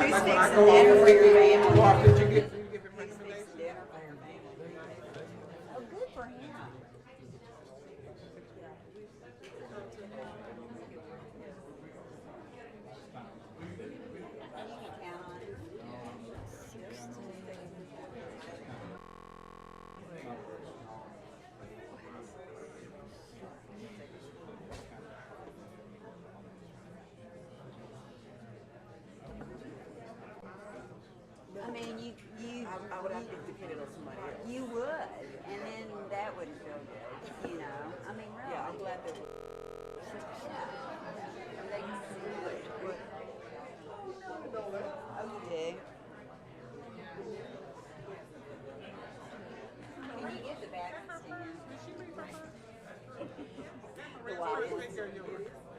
Who's fixing dinner for your family? Bob, did you give him recommendations? Dinner for your family. Oh, good for him. I mean, I would have to depend on somebody else. you would, and then that wouldn't feel good, you know. I mean, really. Yeah, I'm glad that. Oh, you do. Can you get the back stand? The white ones.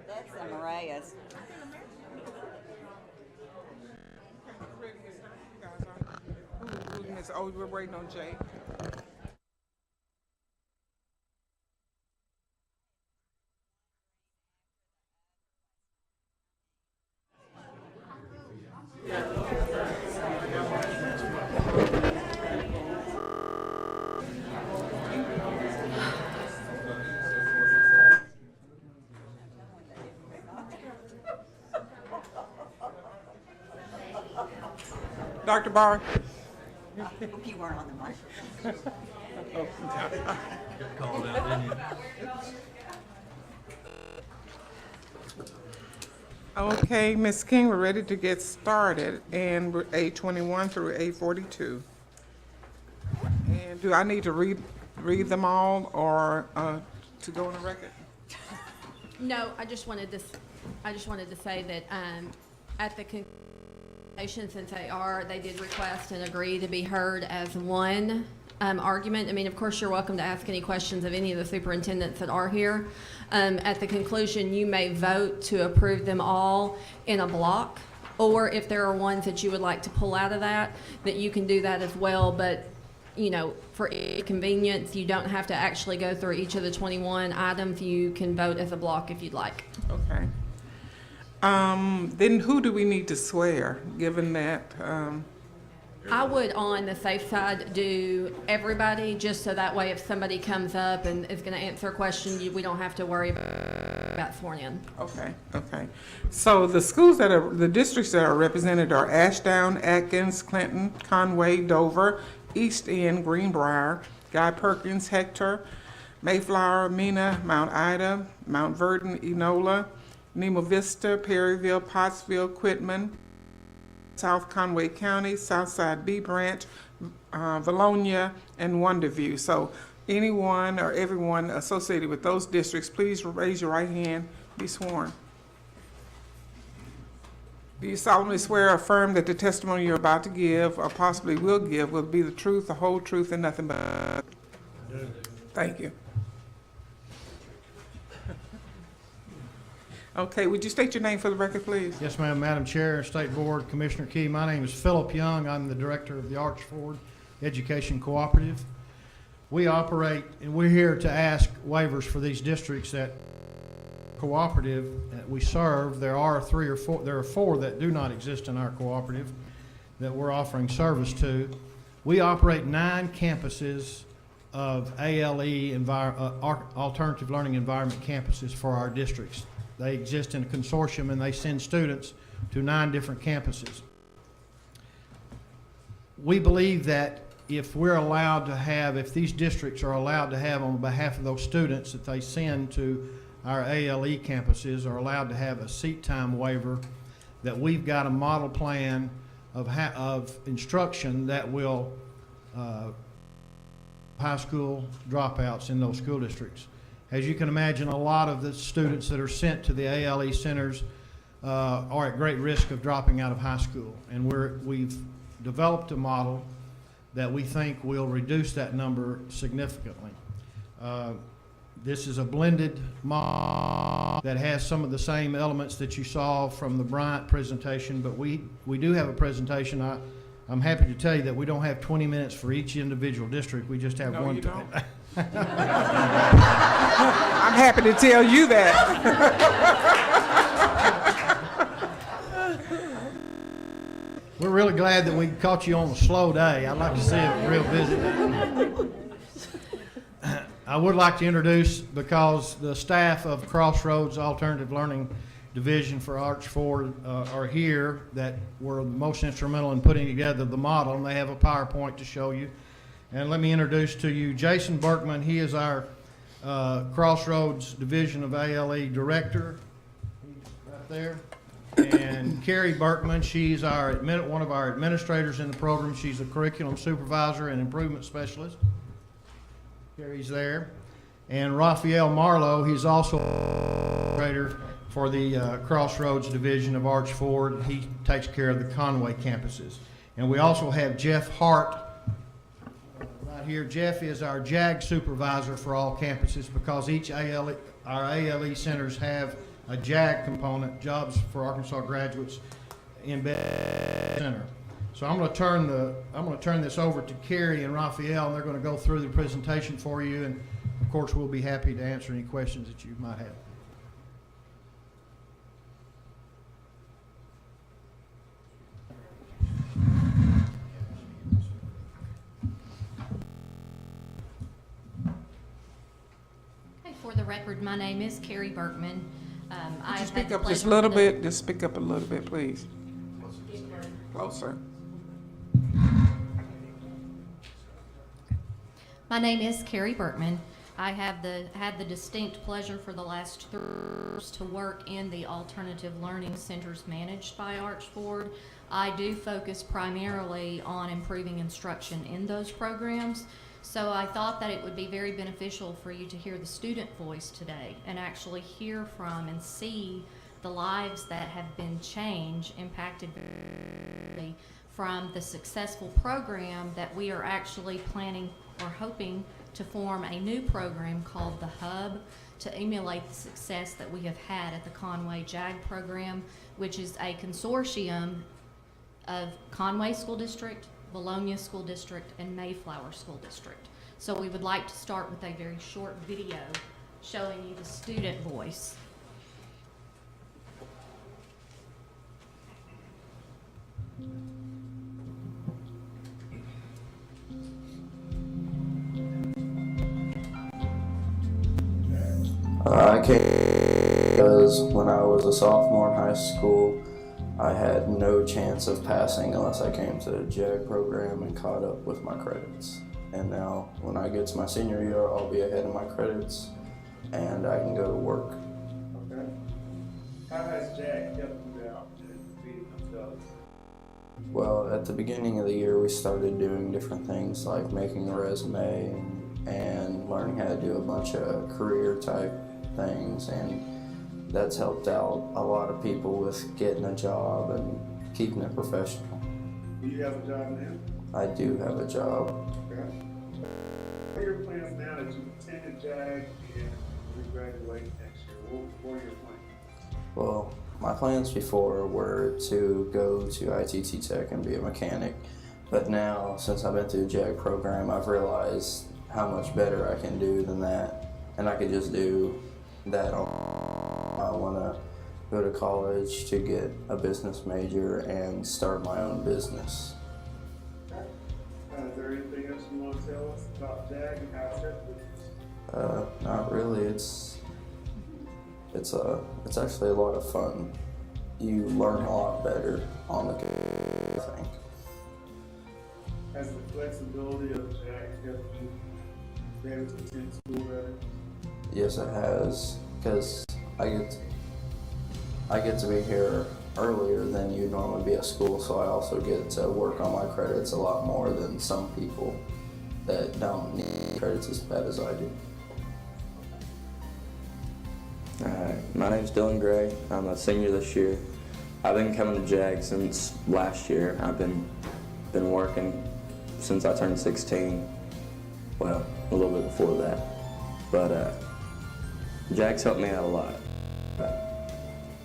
That's the Mariah's. Oh, we're waiting on Jay. Dr. Barr. I hope you weren't on the microphone. Called out, didn't you? Okay, Ms. King, we're ready to get started, and we're A21 through A42. And do I need to read them all, or to go on the record? No, I just wanted to say that at the conclusion, since they did request and agree to be heard as one argument. I mean, of course, you're welcome to ask any questions of any of the superintendents that are here. At the conclusion, you may vote to approve them all in a block, or if there are ones that you would like to pull out of that you can do that as well. But you know, for convenience, you don't have to actually go through each of the 21 items. You can vote as a block if you'd like. Okay. Then who do we need to swear, given that? I would, on the safe side, do everybody, just so that way if somebody comes up and is going to answer a question, we don't have to worry about sworn in. Okay, okay. So the districts that are represented are Ashdown, Atkins, Clinton, Conway, Dover, East End, Greenbrier, Guy Perkins, Hector, Mayflower, Mena, Mount Ida, Mount Vernon, Enola, Nemo Vista, Perryville, Pottsville, Quitman, South Conway County, Southside B Branch, Vilonia, and Wonderview. So anyone or everyone associated with those districts, please raise your right hand, be sworn. Do you solemnly swear or affirm that the testimony you're about to give or possibly will give will be the truth, the whole truth, and nothing but? I do. Thank you. Okay, would you state your name for the record, please? Yes, ma'am. Madam Chair, State Board, Commissioner Key. My name is Philip Young. I'm the director of the Archford Education Cooperative. We operate, and we're here to ask waivers for these districts that cooperative that we serve. There are four that do not exist in our cooperative that we're offering service to. We operate 9 campuses of ALE, alternative learning environment campuses for our districts. They exist in a consortium, and they send students to 9 different campuses. We believe that if these districts are allowed to have, on behalf of those students that they send to our ALE campuses, are allowed to have a seat time waiver, that we've got a model plan of instruction that will high school dropouts in those school districts. As you can imagine, a lot of the students that are sent to the ALE centers are at great risk of dropping out of high school. And we've developed a model that we think will reduce that number significantly. This is a blended model that has some of the same elements that you saw from the Bryant presentation, but we do have a presentation. I'm happy to tell you that we don't have 20 minutes for each individual district. We just have one. You don't. I'm happy to tell you that. We're really glad that we caught you on a slow day. I'd like to see a real busy day. I would like to introduce, because the staff of Crossroads Alternative Learning Division for Arch 4 are here, that were most instrumental in putting together the model, and they have a PowerPoint to show you. And let me introduce to you Jason Berkman. He is our Crossroads Division of ALE Director. He's right there. And Carrie Berkman, she's one of our administrators in the program. She's a curriculum supervisor and improvement specialist. Carrie's there. And Raphael Marlowe, he's also administrator for the Crossroads Division of Arch 4. He takes care of the Conway campuses. And we also have Jeff Hart right here. Jeff is our JAG supervisor for all campuses, because each our ALE centers have a JAG component, Jobs for Arkansas Graduates, embedded center. So I'm going to turn this over to Carrie and Raphael, and they're going to go through the presentation for you, and of course we'll be happy to answer any questions that you might have. Okay, for the record, my name is Carrie Berkman. Could you speak up just a little bit? Just speak up a little bit, please. Closer. My name is Carrie Berkman. I have had the distinct pleasure for the last 3 years to work in the alternative learning centers managed by Arch 4. I do focus primarily on improving instruction in those programs. So I thought that it would be very beneficial for you to hear the student voice today and actually hear from and see the lives that have been impacted from the successful program that we are actually planning or hoping to form a new program called the Hub to emulate the success that we have had at the Conway JAG program, which is a consortium of Conway School District, Vilonia School District, and Mayflower School District. So we would like to start with a very short video showing you the student voice. I came because when I was a sophomore in high school, I had no chance of passing unless I came to the JAG program and caught up with my credits. And now, when I get to my senior year, I'll be ahead of my credits and I can go to work. Okay. How has JAG helped you out in feeding themselves? Well, at the beginning of the year, we started doing different things like making a resume and learning how to do a bunch of career type things, and that's helped out a lot of people with getting a job and keeping it professional. Do you have a job now? I do have a job. Okay. What are your plans now that you attended JAG and we graduate next year? What are your plans? Well, my plans before were to go to ITT Tech and be a mechanic, but now, since I've been through the JAG program, I've realized how much better I can do than that, and I could just do that I want to go to college to get a business major and start my own business. Is there anything else you want to tell us about JAG and how it's helped you? Not really. It's actually a lot of fun. You learn a lot better on the computer, I think. Has the flexibility of JAG helped you be able to attend school better? Yes, it has, because I get to be here earlier than you'd normally be at school, so I also get to work on my credits a lot more than some people that don't need credits as bad as I do. My name's Dylan Gray. I'm a senior this year. I've been coming to JAG since last year. I've been working since I turned 16. Well, a little bit before that. But JAG's helped me out a lot.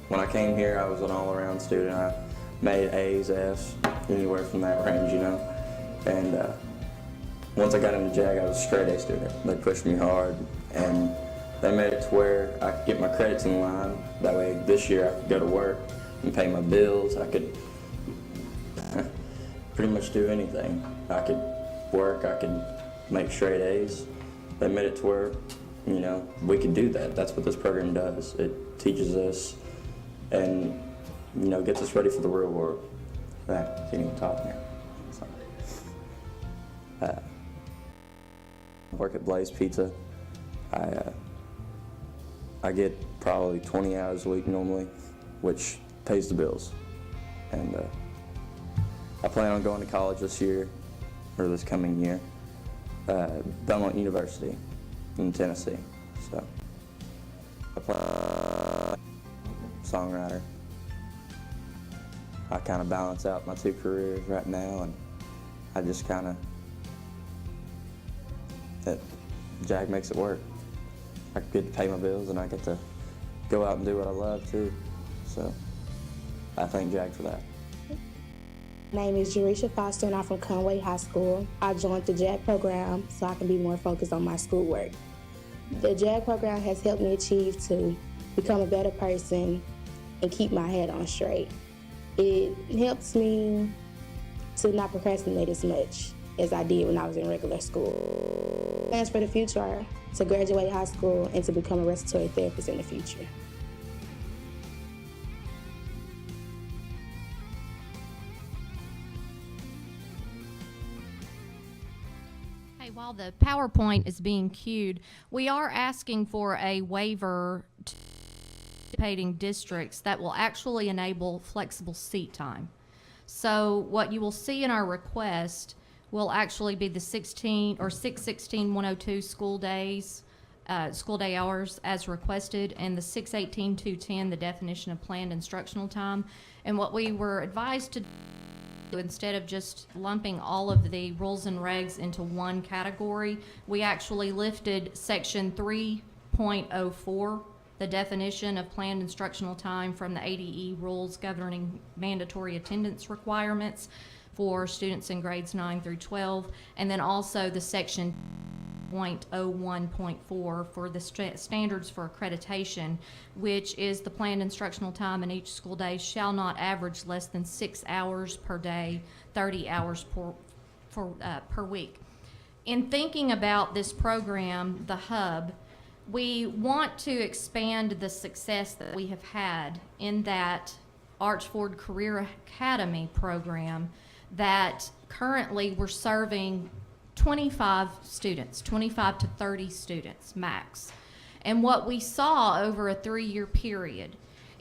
When I came here, I was an all-around student. I made A's, F's, anywhere from that range, you know. And once I got into JAG, I was a straight A student. They pushed me hard, and they made it to where I could get my credits in line. That way, this year I could go to work and pay my bills. I could pretty much do anything. I could work, I could make straight A's. They made it to where, you know, we could do that. That's what this program does. It teaches us and, you know, gets us ready for the real world. That can't even talk here. So, I work at Blaze Pizza. I get probably 20 hours a week normally, which pays the bills. And I plan on going to college this year, or this coming year, Belmont University in Tennessee. So I plan songwriter. I kind of balance out my two careers right now, and I just kind of, that JAG makes it work. I get to pay my bills and I get to go out and do what I love too. So I thank JAG for that. My name is Jerisha Foster and I'm from Conway High School. I joined the JAG program so I can be more focused on my schoolwork. The JAG program has helped me achieve to become a better person and keep my head on straight. It helps me to not procrastinate as much as I did when I was in regular school. Plans for the future are to graduate high school and to become a respiratory therapist in the future. Hey, while the PowerPoint is being queued, we are asking for a waiver to participating districts that will actually enable flexible seat time. So what you will see in our request will actually be the 6/16/102 school days, school day hours as requested, and the 6/18/210, the definition of planned instructional time. And what we were advised to do, instead of just lumping all of the rules and regs into one category, we actually lifted section 3.04, the definition of planned instructional time, from the ADE rules governing mandatory attendance requirements for students in grades 9 through 12, and then also the section 0.01.4 for the standards for accreditation, which is the planned instructional time in each school day shall not average less than 6 hours per day, 30 hours per week. In thinking about this program, the Hub, we want to expand the success that we have had in that Archford Career Academy program, that currently we're serving 25 students, 25 to 30 students max. And what we saw over a 3-year period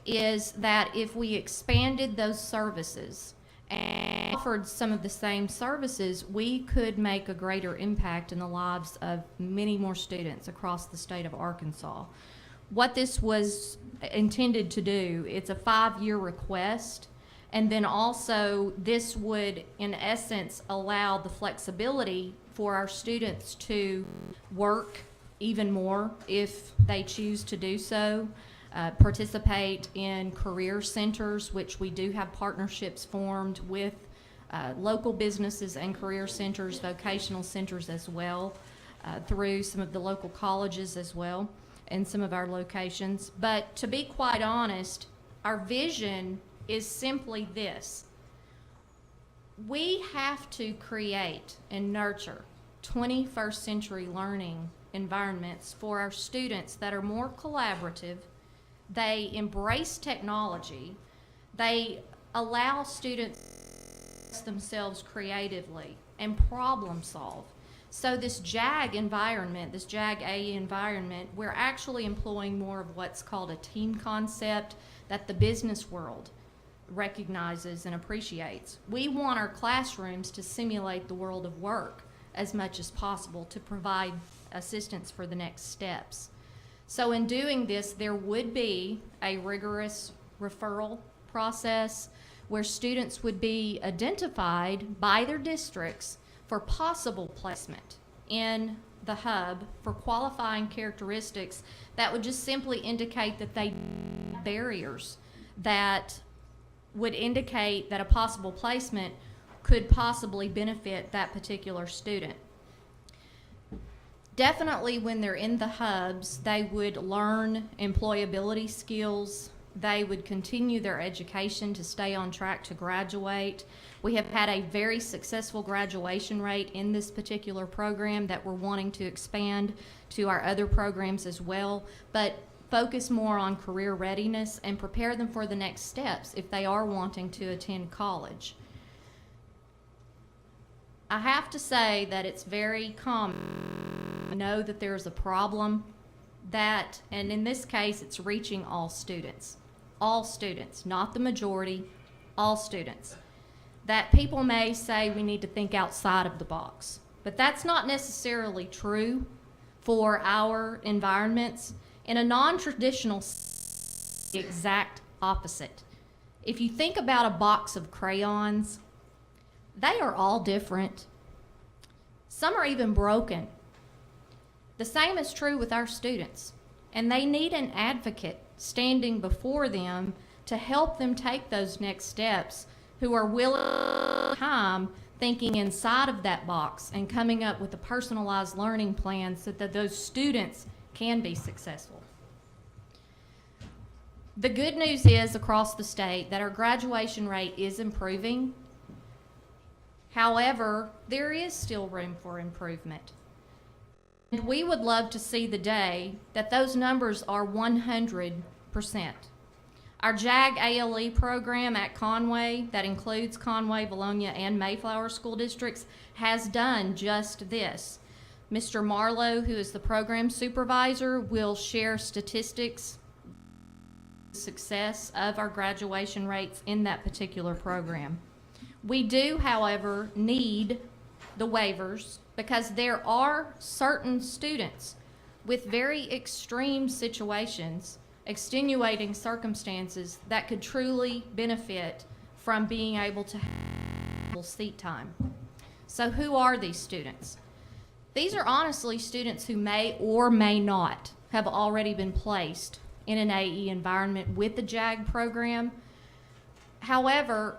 is that if we expanded those services and offered some of the same services, we could make a greater impact in the lives of many more students across the state of Arkansas. What this was intended to do, it's a 5-year request. And then also this would, in essence, allow the flexibility for our students to work even more if they choose to do so, participate in career centers, which we do have partnerships formed with local businesses and career centers, vocational centers as well, through some of the local colleges as well in some of our locations. But to be quite honest, our vision is simply this: we have to create and nurture 21st century learning environments for our students that are more collaborative, they embrace technology, they allow students themselves creatively and problem solve. So this JAG environment, this JAG-A environment, we're actually employing more of what's called a team concept that the business world recognizes and appreciates. We want our classrooms to simulate the world of work as much as possible to provide assistance for the next steps. So in doing this, there would be a rigorous referral process where students would be identified by their districts for possible placement in the Hub for qualifying characteristics that would just simply indicate that they have barriers that would indicate that a possible placement could possibly benefit that particular student. Definitely when they're in the Hubs, they would learn employability skills, they would continue their education to stay on track to graduate. We have had a very successful graduation rate in this particular program that we're wanting to expand to our other programs as well, but focus more on career readiness and prepare them for the next steps if they are wanting to attend college. I have to say that it's very common. I know that there's a problem that, and in this case, it's reaching all students, not the majority, all students. That people may say we need to think outside of the box, but that's not necessarily true for our environments. In a non-traditional, the exact opposite. If you think about a box of crayons, they are all different. Some are even broken. The same is true with our students, and they need an advocate standing before them to help them take those next steps, who are willing time thinking inside of that box and coming up with a personalized learning plan so that those students can be successful. The good news is across the state that our graduation rate is improving. However, there is still room for improvement. And we would love to see the day that those numbers are 100%. Our JAG ALE program at Conway, that includes Conway, Vilonia, and Mayflower school districts, has done just this. Mr. Marlowe, who is the program supervisor, will share statistics, success of our graduation rates in that particular program. We do, however, need the waivers because there are certain students with very extreme situations, extenuating circumstances that could truly benefit from being able to have seat time. So who are these students? These are honestly students who may or may not have already been placed in an AE environment with the JAG program. However,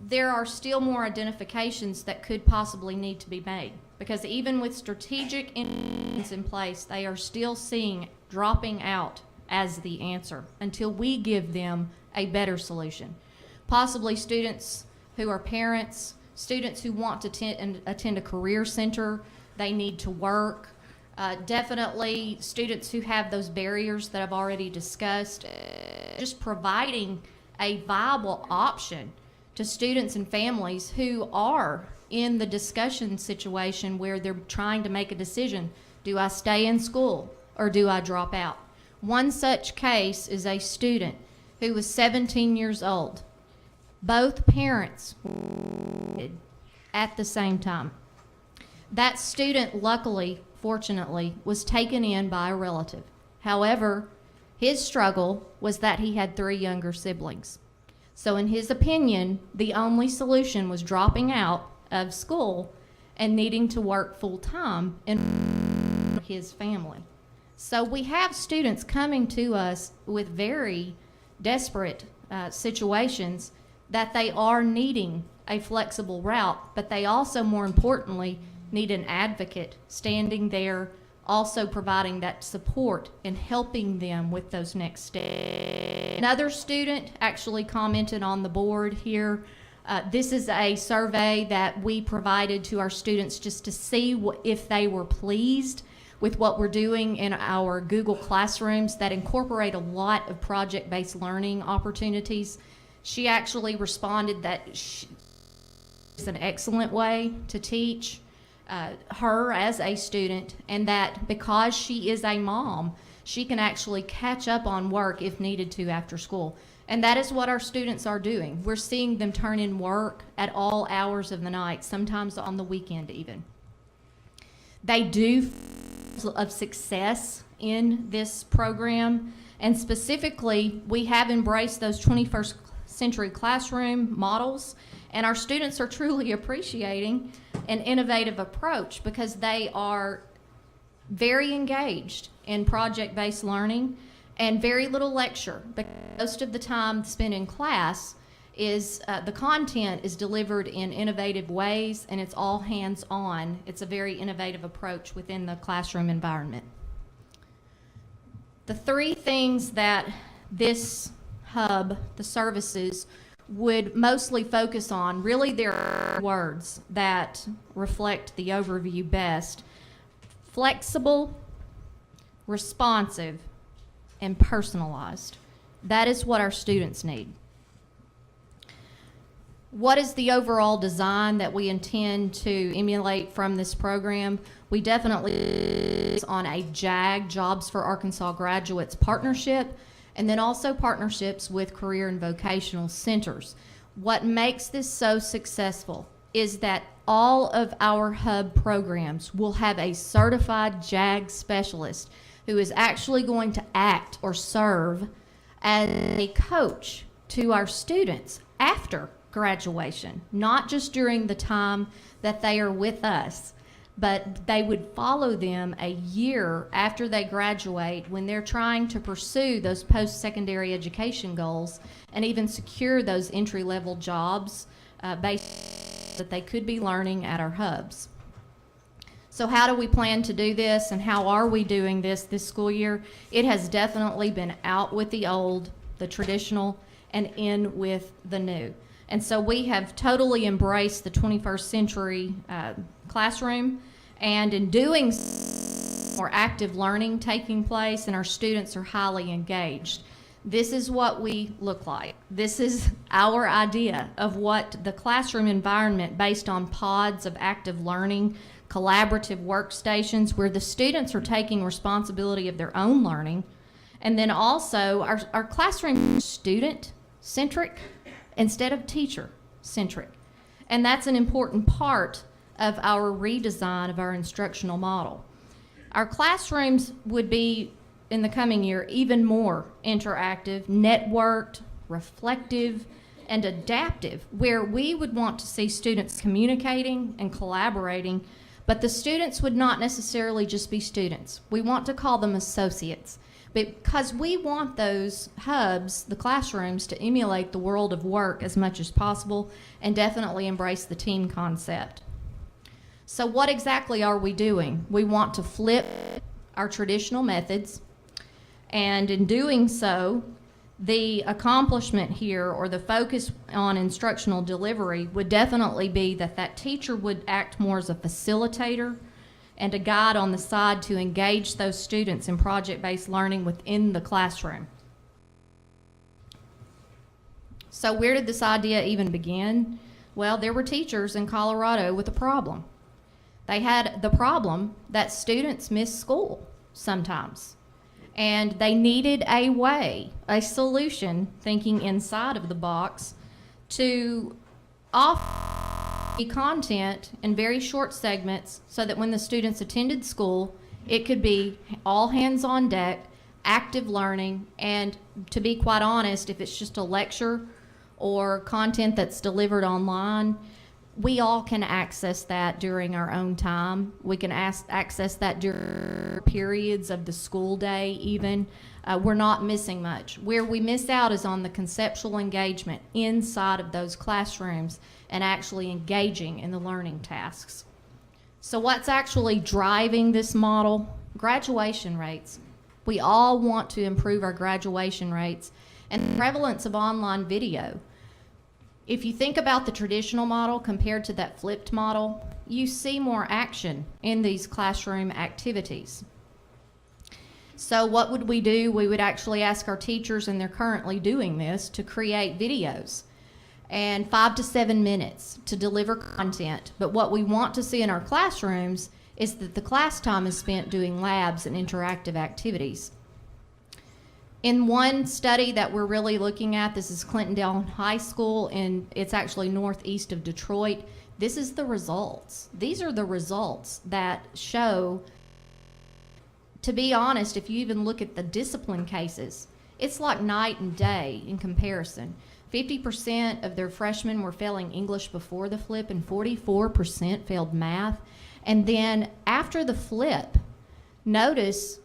there are still more identifications that could possibly need to be made, because even with strategic interventions in place, they are still seeing dropping out as the answer until we give them a better solution. Possibly students who are parents, students who want to attend a career center, they need to work. Definitely students who have those barriers that I've already discussed. Just providing a viable option to students and families who are in the discussion situation where they're trying to make a decision. Do I stay in school or do I drop out? One such case is a student who was 17 years old. Both parents at the same time. That student, luckily, fortunately, was taken in by a relative. However, his struggle was that he had 3 younger siblings. So in his opinion, the only solution was dropping out of school and needing to work full-time in his family. So we have students coming to us with very desperate situations that they are needing a flexible route, but they also, more importantly, need an advocate standing there, also providing that support and helping them with those next steps. Another student actually commented on the board here. This is a survey that we provided to our students just to see if they were pleased with what we're doing in our Google Classrooms that incorporate a lot of project-based learning opportunities. She actually responded that it's an excellent way to teach her as a student, and that because she is a mom, she can actually catch up on work if needed to after school. And that is what our students are doing. We're seeing them turn in work at all hours of the night, sometimes on the weekend even. They do of success in this program, and specifically, we have embraced those 21st century classroom models, and our students are truly appreciating an innovative approach because they are very engaged in project-based learning and very little lecture. Most of the time spent in class is the content is delivered in innovative ways, and it's all hands-on. It's a very innovative approach within the classroom environment. The 3 things that this hub, the services, would mostly focus on, really there are words that reflect the overview best: flexible, responsive, and personalized. That is what our students need. What is the overall design that we intend to emulate from this program? We definitely on a JAG, Jobs for Arkansas Graduates partnership, and then also partnerships with career and vocational centers. What makes this so successful is that all of our hub programs will have a certified JAG specialist who is actually going to act or serve as a coach to our students after graduation, not just during the time that they are with us, but they would follow them a year after they graduate when they're trying to pursue those post-secondary education goals and even secure those entry-level jobs based that they could be learning at our hubs. So how do we plan to do this, and how are we doing this school year? It has definitely been out with the old, the traditional, and in with the new. And so we have totally embraced the 21st century classroom, and in doing so, more active learning taking place, and our students are highly engaged. This is what we look like. This is our idea of what the classroom environment based on pods of active learning, collaborative workstations where the students are taking responsibility of their own learning, and then also our classroom student-centric instead of teacher-centric. And that's an important part of our redesign of our instructional model. Our classrooms would be, in the coming year, even more interactive, networked, reflective, and adaptive, where we would want to see students communicating and collaborating, but the students would not necessarily just be students. We want to call them associates, because we want those hubs, the classrooms, to emulate the world of work as much as possible and definitely embrace the team concept. So what exactly are we doing? We want to flip our traditional methods, and in doing so, the accomplishment here, or the focus on instructional delivery, would definitely be that that teacher would act more as a facilitator and a guide on the side to engage those students in project-based learning within the classroom. So where did this idea even begin? Well, there were teachers in Colorado with a problem. They had the problem that students miss school sometimes, and they needed a way, a solution, thinking inside of the box, to offer content in very short segments so that when the students attended school, it could be all hands on deck, active learning, and to be quite honest, if it's just a lecture or content that's delivered online, we all can access that during our own time. We can access that during periods of the school day even. We're not missing much. Where we miss out is on the conceptual engagement inside of those classrooms and actually engaging in the learning tasks. So what's actually driving this model? Graduation rates. We all want to improve our graduation rates and the prevalence of online video. If you think about the traditional model compared to that flipped model, you see more action in these classroom activities. So what would we do? We would actually ask our teachers, and they're currently doing this, to create videos and 5 to 7 minutes to deliver content. But what we want to see in our classrooms is that the class time is spent doing labs and interactive activities. In one study that we're really looking at, this is Clintondale High School, and it's actually northeast of Detroit. This is the results. These are the results that show, to be honest, if you even look at the discipline cases, it's like night and day in comparison. 50% of their freshmen were failing English before the flip, and 44% failed math. And then after the flip, notice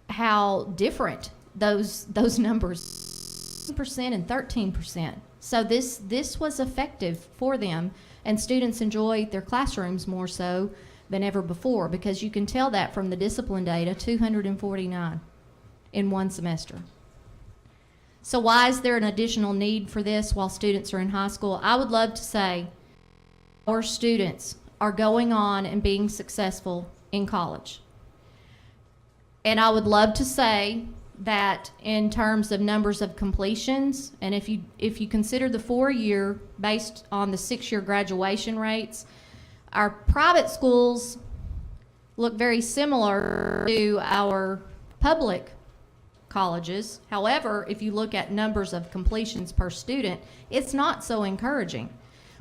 how different those numbers, 10% and 13%. So this was effective for them, and students enjoy their classrooms more so than ever before, because you can tell that from the discipline data, 249 in one semester. So why is there an additional need for this while students are in high school? I would love to say our students are going on and being successful in college. And I would love to say that in terms of numbers of completions, and if you consider the 4-year based on the 6-year graduation rates, our private schools look very similar to our public colleges. However, if you look at numbers of completions per student, it's not so encouraging.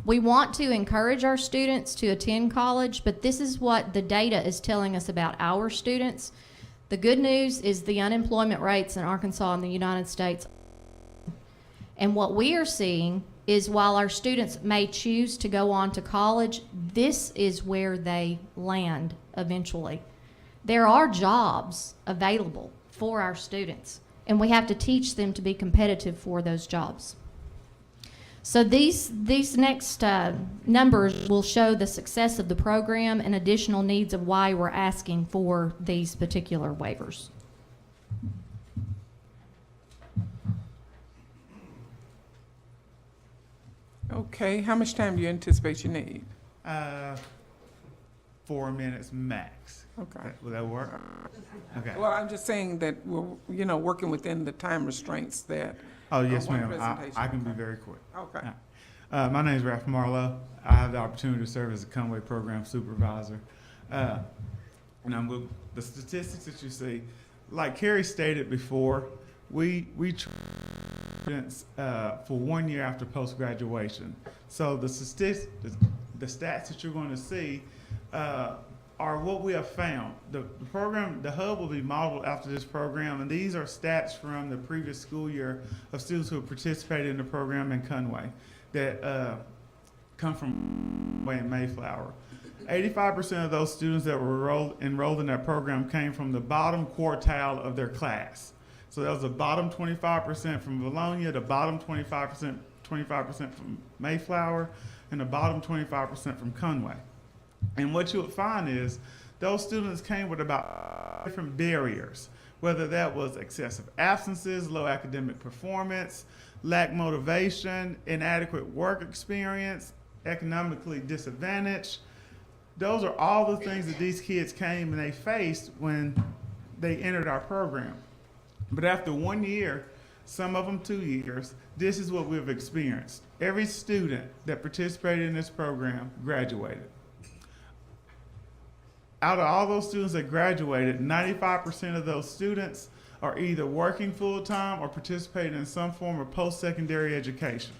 We want to encourage our students to attend college, but this is what the data is telling us about our students. The good news is the unemployment rates in Arkansas and the United States. And what we are seeing is while our students may choose to go on to college, this is where they land eventually. There are jobs available for our students, and we have to teach them to be competitive for those jobs. So these next numbers will show the success of the program and additional needs of why we're asking for these particular waivers. Okay, how much time do you anticipate you need? 4 minutes max. Okay. Will that work? Okay. Well, I'm just saying that we're, working within the time restraints that. Oh, yes, one ma'am. presentation. I can be very quick. Okay. My name is Ralph Marlowe. I have the opportunity to serve as a Conway program supervisor. And I'm with the statistics that you see. Like Carrie stated before, we students for 1 year after post-graduation. So the stats that you're going to see are what we have found. The program, the hub will be modeled after this program, and these are stats from the previous school year of students who have participated in the program in Conway that come from Conway and Mayflower. 85% of those students that were enrolled in that program came from the bottom quartile of their class. So that was the bottom 25% from Vilonia, the bottom 25% from Mayflower, and the bottom 25% from Conway. And what you would find is those students came with about different barriers, whether that was excessive absences, low academic performance, lack motivation, inadequate work experience, economically disadvantaged. Those are all the things that these kids came and they faced when they entered our program. But after 1 year, some of them 2 years, this is what we've experienced. Every student that participated in this program graduated. Out of all those students that graduated, 95% of those students are either working full-time or participating in some form of post-secondary education.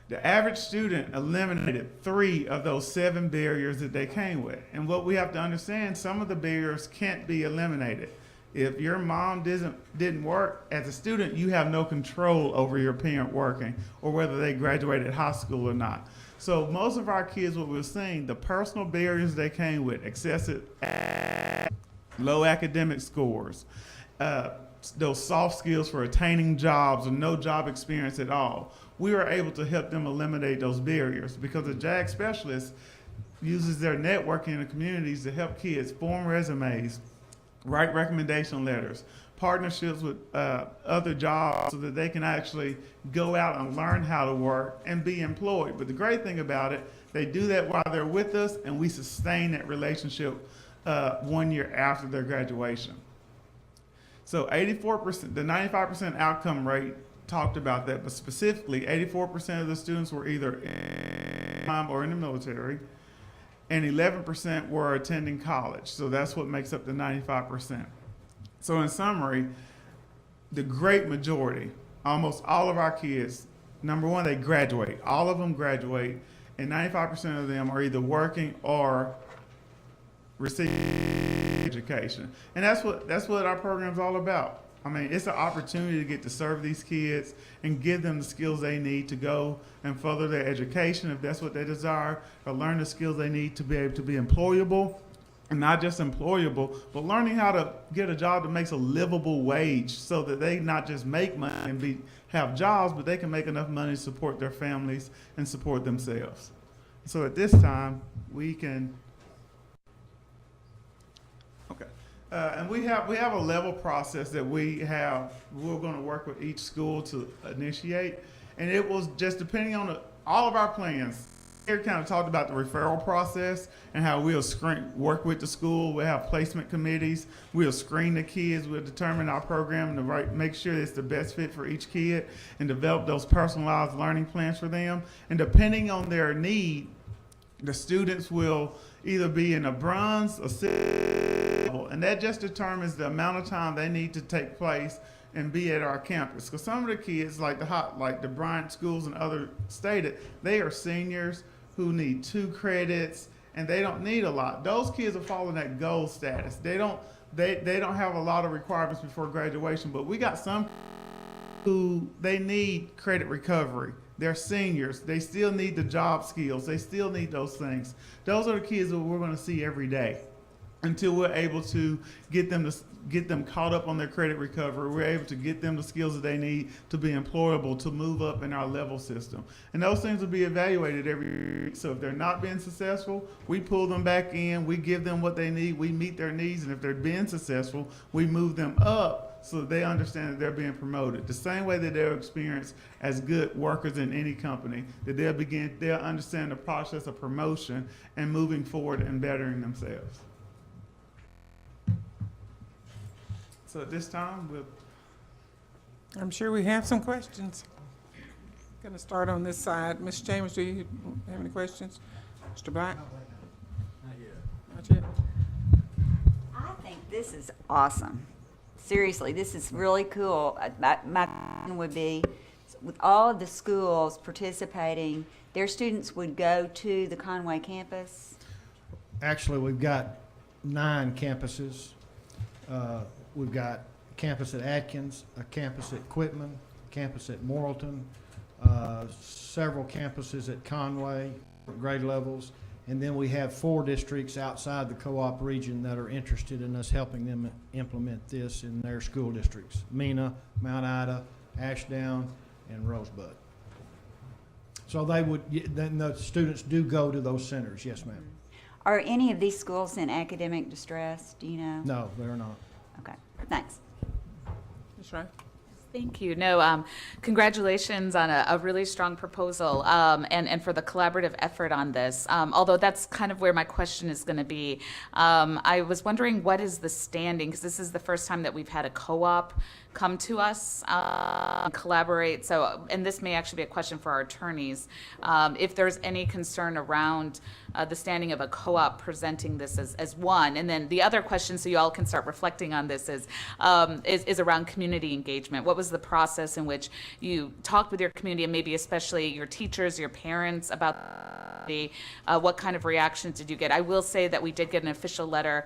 The average student eliminated 3 of those 7 barriers that they came with. And what we have to understand, some of the barriers can't be eliminated. If your mom didn't work, as a student, you have no control over your parent working or whether they graduated high school or not. So most of our kids, what we're seeing, the personal barriers they came with, excessive, low academic scores, those soft skills for attaining jobs or no job experience at all, we were able to help them eliminate those barriers because the JAG specialist uses their networking in the communities to help kids form resumes, write recommendation letters, partnerships with other jobs so that they can actually go out and learn how to work and be employed. But the great thing about it, they do that while they're with us and we sustain that relationship 1 year after their graduation. So 84%, the 95% outcome rate talked about that, but specifically 84% of the students were either in or in the military, and 11% were attending college. So that's what makes up the 95%. So in summary, the great majority, almost all of our kids, number one, they graduate. All of them graduate, and 95% of them are either working or receiving education. And that's what our program's all about. I mean, it's an opportunity to get to serve these kids and give them the skills they need to go and further their education if that's what they desire, or learn the skills they need to be able to be employable, and not just employable, but learning how to get a job that makes a livable wage so that they not just make money and have jobs, but they can make enough money to support their families and support themselves. So at this time, we can, okay. And we have a level process that we're going to work with each school to initiate, and it was just depending on all of our plans. Here kind of talked about the referral process and how we'll work with the school. We'll have placement committees. We'll screen the kids. We'll determine our program and make sure it's the best fit for each kid and develop those personalized learning plans for them. And depending on their need, the students will either be in a bronze or silver, and that just determines the amount of time they need to take place and be at our campus. Because some of the kids, like the Bryant schools and other stated, they are seniors who need 2 credits, and they don't need a lot. Those kids are following that gold status. They don't have a lot of requirements before graduation, but we got some who they need credit recovery. They're seniors. They still need the job skills. They still need those things. Those are the kids that we're going to see every day until we're able to get them caught up on their credit recovery. We're able to get them the skills that they need to be employable, to move up in our level system. And those things will be evaluated every year. So if they're not being successful, we pull them back in, we give them what they need, we meet their needs, and if they're being successful, we move them up so that they understand that they're being promoted. The same way that they'll experience as good workers in any company, that they'll understand the process of promotion and moving forward and bettering themselves. So at this time, I'm sure we have some questions. Going to start on this side. Ms. Chambers, do you have any questions? Mr. Black? Not yet. I think this is awesome. Seriously, this is really cool. My question would be, with all of the schools participating, their students would go to the Conway campus? Actually, we've got 9 campuses. We've got a campus at Atkins, a campus at Quitman, a campus at Morrilton, several campuses at Conway, grade levels, and then we have 4 districts outside the co-op region that are interested in us helping them implement this in their school districts: Mena, Mount Ida, Ashdown, and Rosebud. So then the students do go to those centers. Yes, ma'am. Are any of these schools in academic distress? Do you know? No, they're not. Okay, thanks. Ms. Wright? Thank you. No, congratulations on a really strong proposal and for the collaborative effort on this. Although that's kind of where my question is going to be. I was wondering, what is the standing? Because this is the first time that we've had a co-op come to us and collaborate. So, and this may actually be a question for our attorneys. If there's any concern around the standing of a co-op presenting this as one. And then the other question, so you all can start reflecting on this, is around community engagement. What was the process in which you talked with your community, and maybe especially your teachers, your parents, about what kind of reactions did you get? I will say that we did get an official letter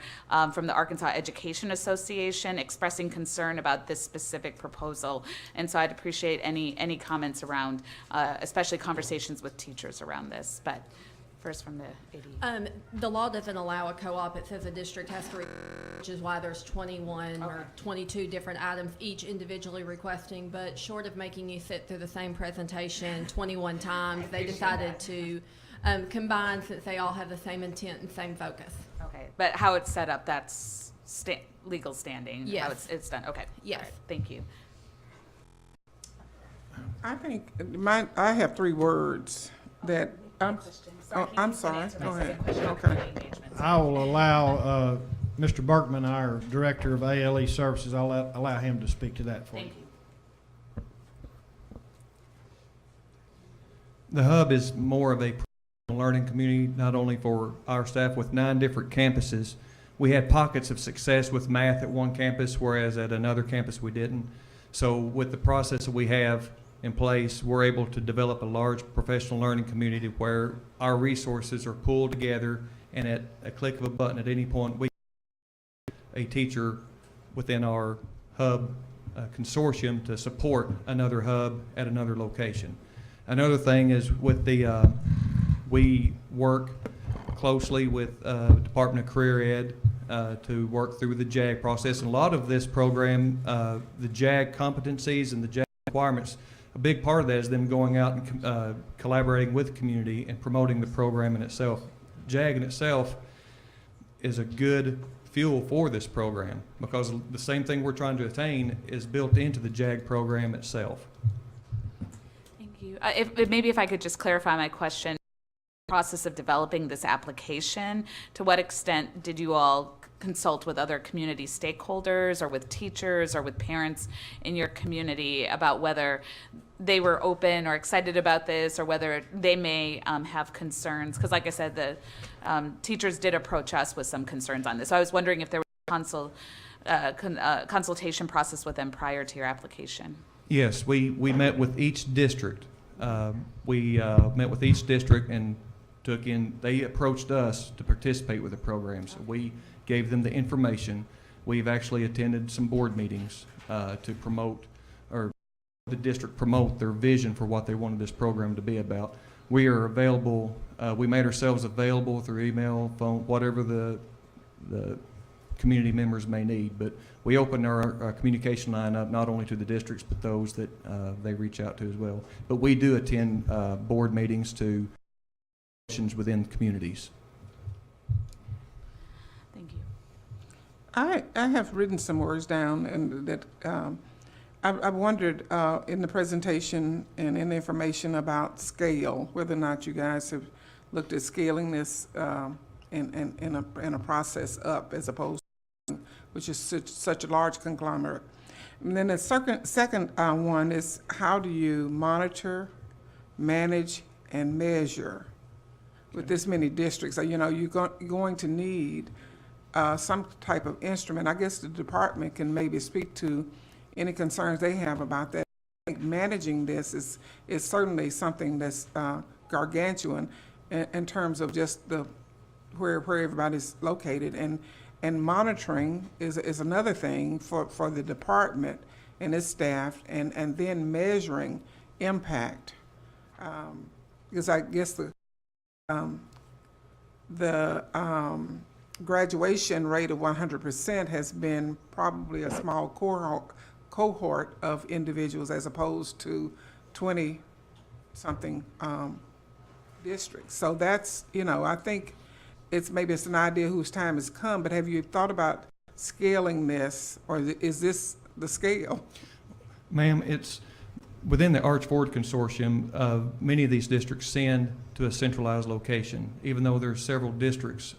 from the Arkansas Education Association expressing concern about this specific proposal, and so I'd appreciate any comments around, especially conversations with teachers around this. But first from the AD. The law doesn't allow a co-op. It says a district has to, which is why there's 21 or 22 different items, each individually requesting. But short of making you sit through the same presentation 21 times, they decided to combine, since they all have the same intent and same focus. Okay, but how it's set up, that's legal standing. Yes. How it's done. Okay. Yes. All right. Thank you. I think I have 3 words that I'm sorry. Go ahead. Okay. I will allow Mr. Berkman, our Director of ALE Services, I'll allow him to speak to that for you. Thank you. The hub is more of a learning community, not only for our staff. With 9 different campuses, we had pockets of success with math at one campus, whereas at another campus we didn't. So with the process that we have in place, we're able to develop a large professional learning community where our resources are pulled together, and at a click of a button at any point we a teacher within our hub consortium to support another hub at another location. Another thing is with the we work closely with Department of Career Ed to work through the JAG process, and a lot of this program, the JAG competencies and the JAG requirements, a big part of that is them going out and collaborating with the community and promoting the program in itself. JAG in itself is a good fuel for this program, because the same thing we're trying to attain is built into the JAG program itself. Thank you. Maybe if I could just clarify my question, process of developing this application, to what extent did you all consult with other community stakeholders or with teachers or with parents in your community about whether they were open or excited about this, or whether they may have concerns? Because like I said, the teachers did approach us with some concerns on this. So I was wondering if there was a consultation process with them prior to your application. Yes, we met with each district. We met with each district and they approached us to participate with the program. So we gave them the information. We've actually attended some board meetings to promote, or the district promote their vision for what they wanted this program to be about. We are available, we made ourselves available through email, phone, whatever the community members may need. But we open our communication line up not only to the districts, but those that they reach out to as well. But we do attend board meetings to within communities. Thank you. I have written some words down, and that I wondered in the presentation and in the information about scale, whether or not you guys have looked at scaling this in a process up, as opposed to, which is such a large conglomerate. And then the second one is, how do you monitor, manage, and measure with this many districts? You know, you're going to need some type of instrument. I guess the department can maybe speak to any concerns they have about that. I think managing this is certainly something that's gargantuan in terms of just where everybody's located, and monitoring is another thing for the department and its staff, and then measuring impact, because I guess the graduation rate of 100% has been probably a small cohort of individuals, as opposed to 20-something districts. So that's, I think maybe it's an idea whose time has come, but have you thought about scaling this, or is this the scale? Ma'am, it's within the Arch Forward Consortium. Many of these districts send to a centralized location. Even though there are several districts,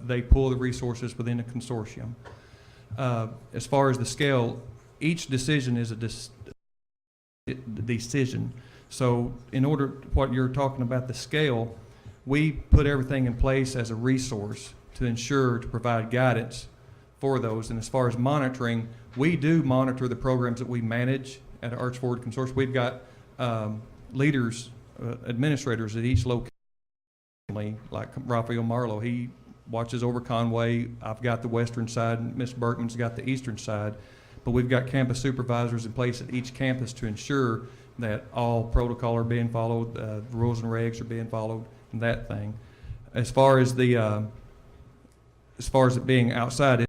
they pull the resources within a consortium. As far as the scale, each decision is a decision. So in order, what you're talking about, the scale, we put everything in place as a resource to provide guidance for those. And as far as monitoring, we do monitor the programs that we manage at Arch Forward Consortium. We've got leaders, administrators at each location, like Raphael Marlowe. He watches over Conway. I've got the western side, and Ms. Berkman's got the eastern side. But we've got campus supervisors in place at each campus to ensure that all protocol are being followed, the rules and regs are being followed, and that thing. As far as it being outside,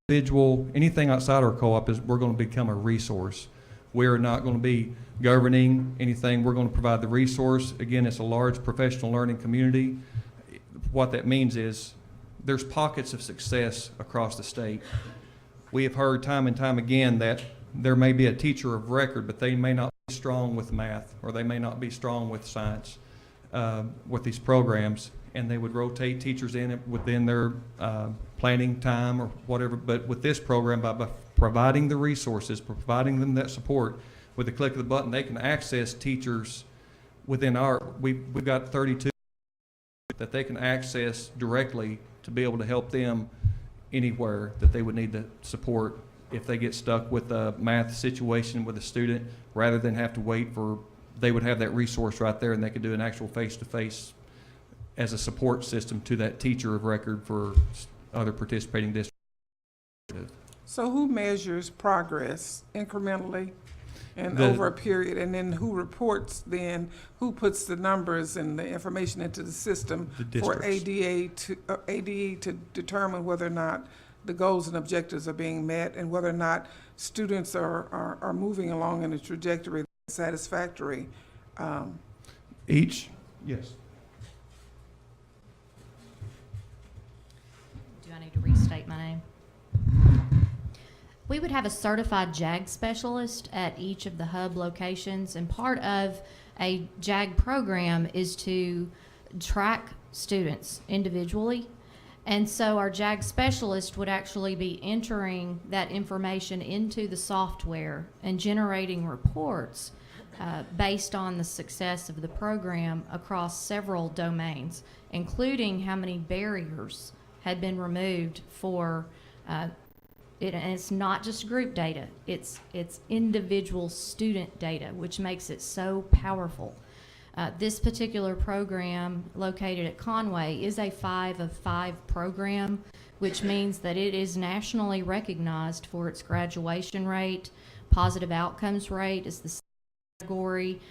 anything outside our co-op we're going to become a resource. We're not going to be governing anything. We're going to provide the resource. Again, it's a large professional learning community. What that means is there's pockets of success across the state. We have heard time and time again that there may be a teacher of record, but they may not be strong with math, or they may not be strong with science with these programs, and they would rotate teachers within their planning time or whatever. But with this program, by providing the resources, providing them that support, with the click of the button, they can access teachers within we've got 32 that they can access directly to be able to help them anywhere that they would need the support if they get stuck with a math situation with a student, rather than have to wait they would have that resource right there, and they could do an actual face-to-face as a support system to that teacher of record for other participating districts. So who measures progress incrementally and over a period, and then who reports then, who puts the numbers and the information into the system for ADE to determine whether or not the goals and objectives are being met, and whether or not students are moving along in a trajectory that's satisfactory? Yes. Do I need to restate my name? We would have a certified JAG specialist at each of the hub locations, and part of a JAG program is to track students individually. And so our JAG specialist would actually be entering that information into the software and generating reports based on the success of the program across several domains, including how many barriers had been removed for it. And it's not just group data, it's individual student data, which makes it so powerful. This particular program located at Conway is a 5 of 5 program, which means that it is nationally recognized for its graduation rate. Positive outcomes rate is the category.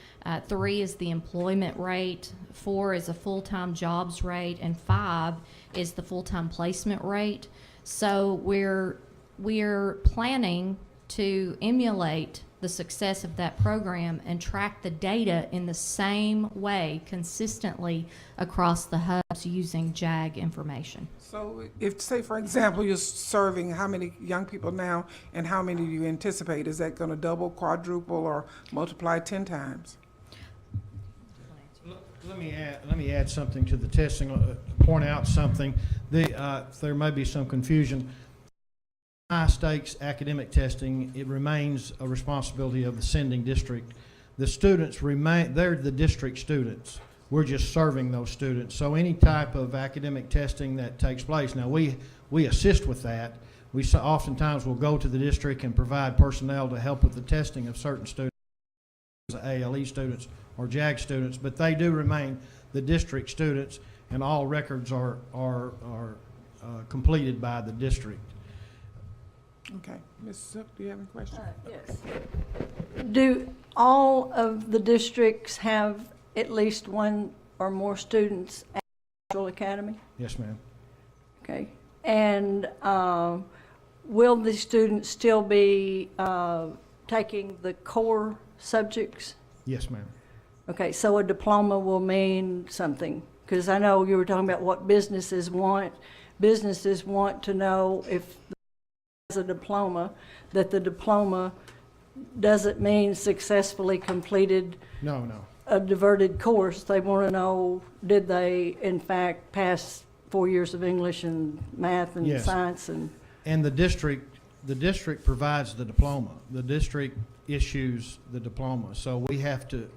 3 is the employment rate, 4 is a full-time jobs rate, and 5 is the full-time placement rate. So we're planning to emulate the success of that program and track the data in the same way consistently across the hubs using JAG information. So if, say, for example, you're serving how many young people now and how many do you anticipate? Is that going to double, quadruple, or multiply 10 times? Let me add something to the testing, point out something. There may be some confusion. High stakes academic testing, it remains a responsibility of the sending district. The students they're the district students. We're just serving those students. So any type of academic testing that takes place, now we assist with that. We oftentimes will go to the district and provide personnel to help with the testing of certain students, ALE students or JAG students, but they do remain the district students, and all records are completed by the district. Okay. Ms. Zook, do you have any questions? Yes. Do all of the districts have at least one or more students at the Virtual Academy? Yes, ma'am. Okay. And will the students still be taking the core subjects? Yes, ma'am. Okay, so a diploma will mean something, because I know you were talking about what businesses want. Businesses want to know if a diploma, that the diploma doesn't mean successfully completed No. a diverted course. They want to know, did they in fact pass 4 years of English and math and Yes. science? And the district provides the diploma. The district issues the diploma. So we have to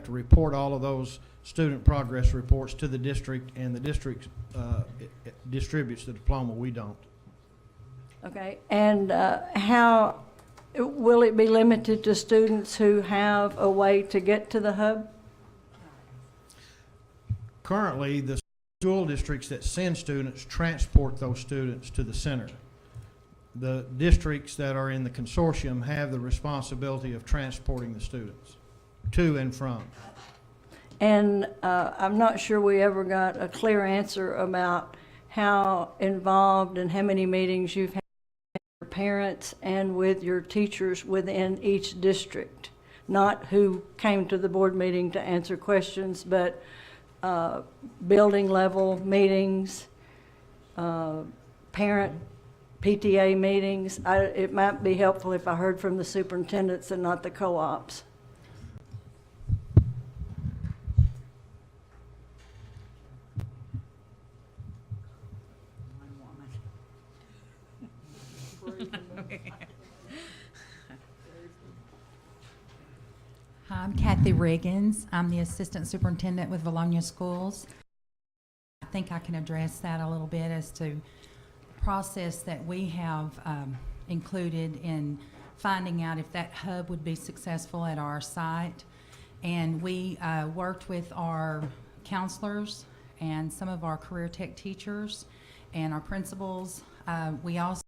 report all of those student progress reports to the district, and the district distributes the diploma. We don't. Okay, and how will it be limited to students who have a way to get to the hub? Currently, the school districts that send students transport those students to the center. The districts that are in the consortium have the responsibility of transporting the students to and from. And I'm not sure we ever got a clear answer about how involved and how many meetings you've had with your parents and with your teachers within each district. Not who came to the board meeting to answer questions, but building level meetings, parent PTA meetings. It might be helpful if I heard from the superintendents and not the co-ops. Hi, I'm Kathy Riggins. I'm the Assistant Superintendent with Vilonia Schools. I think I can address that a little bit as to the process that we have included in finding out if that hub would be successful at our site. And we worked with our counselors and some of our career tech teachers and our principals. We also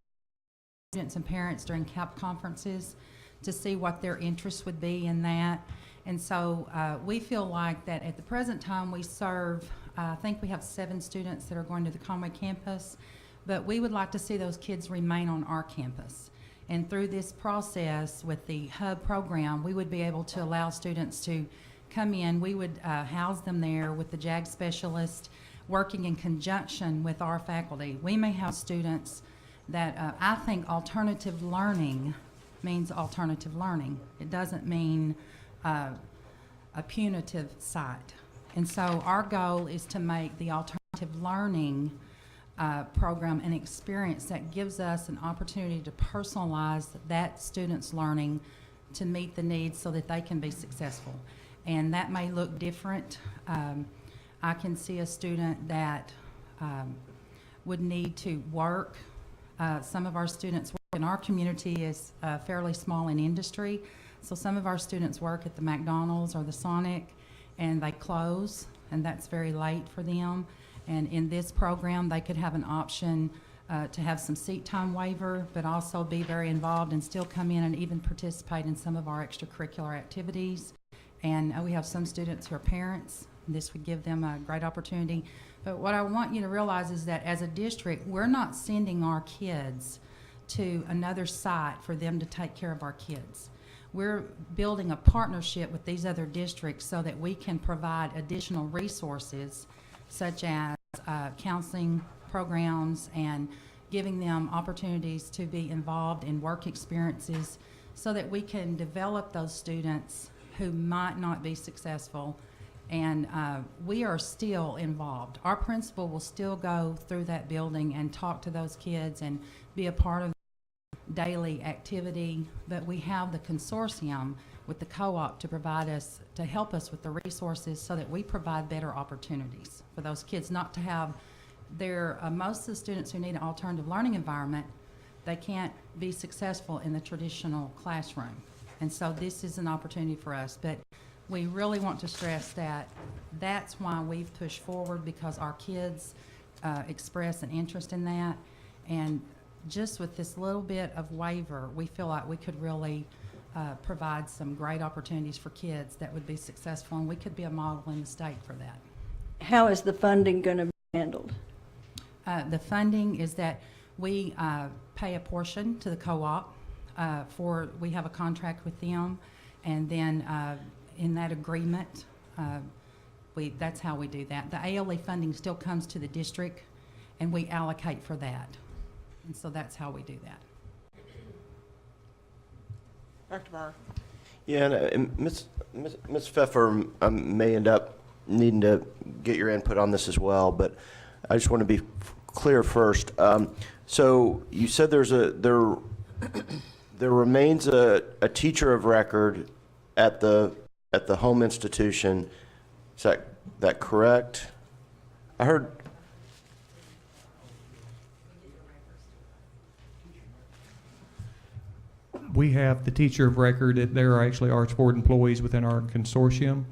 students and parents during CAP conferences to see what their interest would be in that. And so we feel like that at the present time we serve, I think we have 7 students that are going to the Conway campus, but we would like to see those kids remain on our campus. And through this process with the hub program, we would be able to allow students to come in. We would house them there with the JAG specialist working in conjunction with our faculty. We may have students that I think alternative learning means alternative learning. It doesn't mean a punitive site. And so our goal is to make the alternative learning program an experience that gives us an opportunity to personalize that student's learning to meet the needs so that they can be successful. And that may look different. I can see a student that would need to work. Some of our students work in our community is fairly small in industry. So some of our students work at the McDonald's or the Sonic and they close, and that's very late for them. And in this program, they could have an option to have some seat time waiver, but also be very involved and still come in and even participate in some of our extracurricular activities. And we have some students who are parents. This would give them a great opportunity. But what I want you to realize is that as a district, we're not sending our kids to another site for them to take care of our kids. We're building a partnership with these other districts so that we can provide additional resources such as counseling programs and giving them opportunities to be involved in work experiences so that we can develop those students who might not be successful. And we are still involved. Our principal will still go through that building and talk to those kids and be a part of daily activity, but we have the consortium with the co-op to provide us, to help us with the resources so that we provide better opportunities for those kids not to have their, most of the students who need an alternative learning environment, they can't be successful in the traditional classroom. And so this is an opportunity for us, but we really want to stress that that's why we've pushed forward, because our kids express an interest in that. And just with this little bit of waiver, we feel like we could really provide some great opportunities for kids that would be successful, and we could be a model in the state for that. How is the funding going to be handled? The funding is that we pay a portion to the co-op we have a contract with them, and then in that agreement, that's how we do that. The ALE funding still comes to the district, and we allocate for that. And so that's how we do that. Dr. Barr. Yeah, and Ms. Pfeffer may end up needing to get your input on this as well, but I just want to be clear first. So you said there remains a teacher of record at the home institution. Is that correct? I heard. We have the teacher of record. There are actually Arts Board employees within our consortium.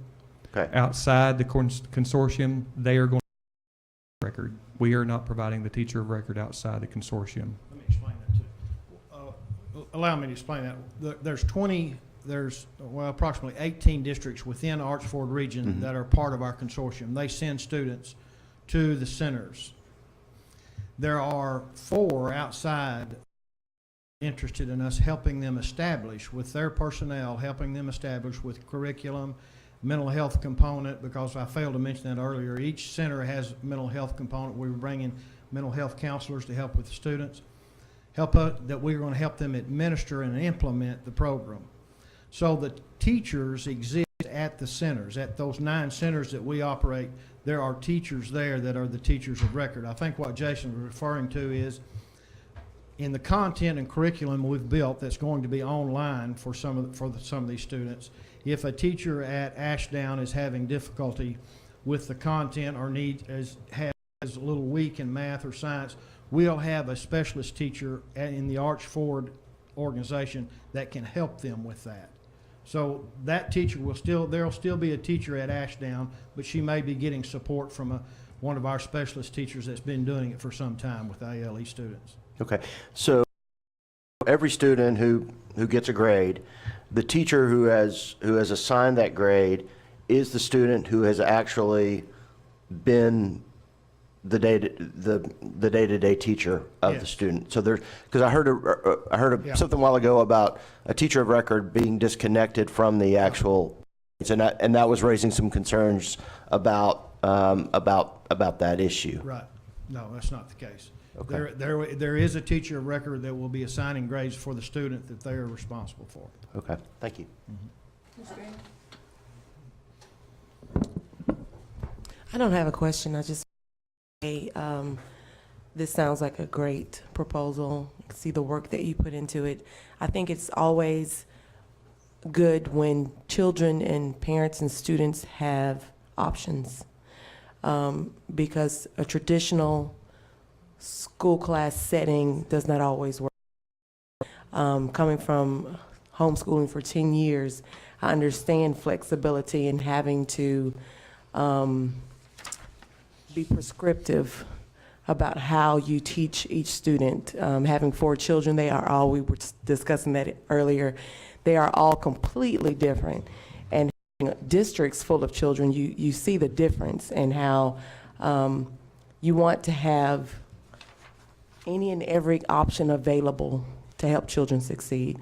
Okay. Outside the consortium, they are going to record. We are not providing the teacher of record outside the consortium. Let me explain that too. Allow me to explain that. There's approximately 18 districts within Arch-Ford region that are part of our consortium. They send students to the centers. There are 4 outside interested in us helping them establish with their personnel, helping them establish with curriculum, mental health component, because I failed to mention that earlier. Each center has a mental health component. We were bringing mental health counselors to help with the students, that we're going to help them administer and implement the program. So the teachers exist at the centers, at those 9 centers that we operate. There are teachers there that are the teachers of record. I think what Jason was referring to is in the content and curriculum we've built that's going to be online for some of these students. If a teacher at Ashdown is having difficulty with the content or has a little weak in math or science, we'll have a specialist teacher in the Arch-Ford organization that can help them with that. So that teacher there'll still be a teacher at Ashdown, but she may be getting support from one of our specialist teachers that's been doing it for some time with ALE students. Okay, so every student who gets a grade, the teacher who has assigned that grade is the student who has actually been the day-to-day teacher of the student. So because I heard something a while ago about a teacher of record being disconnected from the actual, and that was raising some concerns about that issue. Right. No, that's not the case. Okay. There is a teacher of record that will be assigning grades for the student that they are responsible for. Okay, thank you. I don't have a question. I just say this sounds like a great proposal. See the work that you put into it. I think it's always good when children and parents and students have options, because a traditional school class setting does not always work. Coming from homeschooling for 10 years, I understand flexibility and having to be prescriptive about how you teach each student. Having 4 children, they are all, we were discussing that earlier, they are all completely different. And districts full of children, you see the difference in how you want to have any and every option available to help children succeed.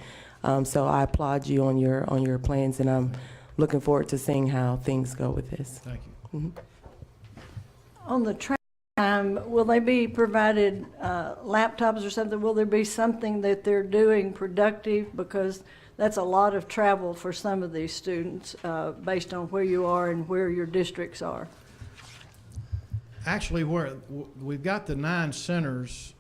So I applaud you on your plans, and I'm looking forward to seeing how things go with this. Thank you. On the track time, will they be provided laptops or something? Will there be something that they're doing productive? Because that's a lot of travel for some of these students based on where you are and where your districts are. Actually, we've got the 9 centers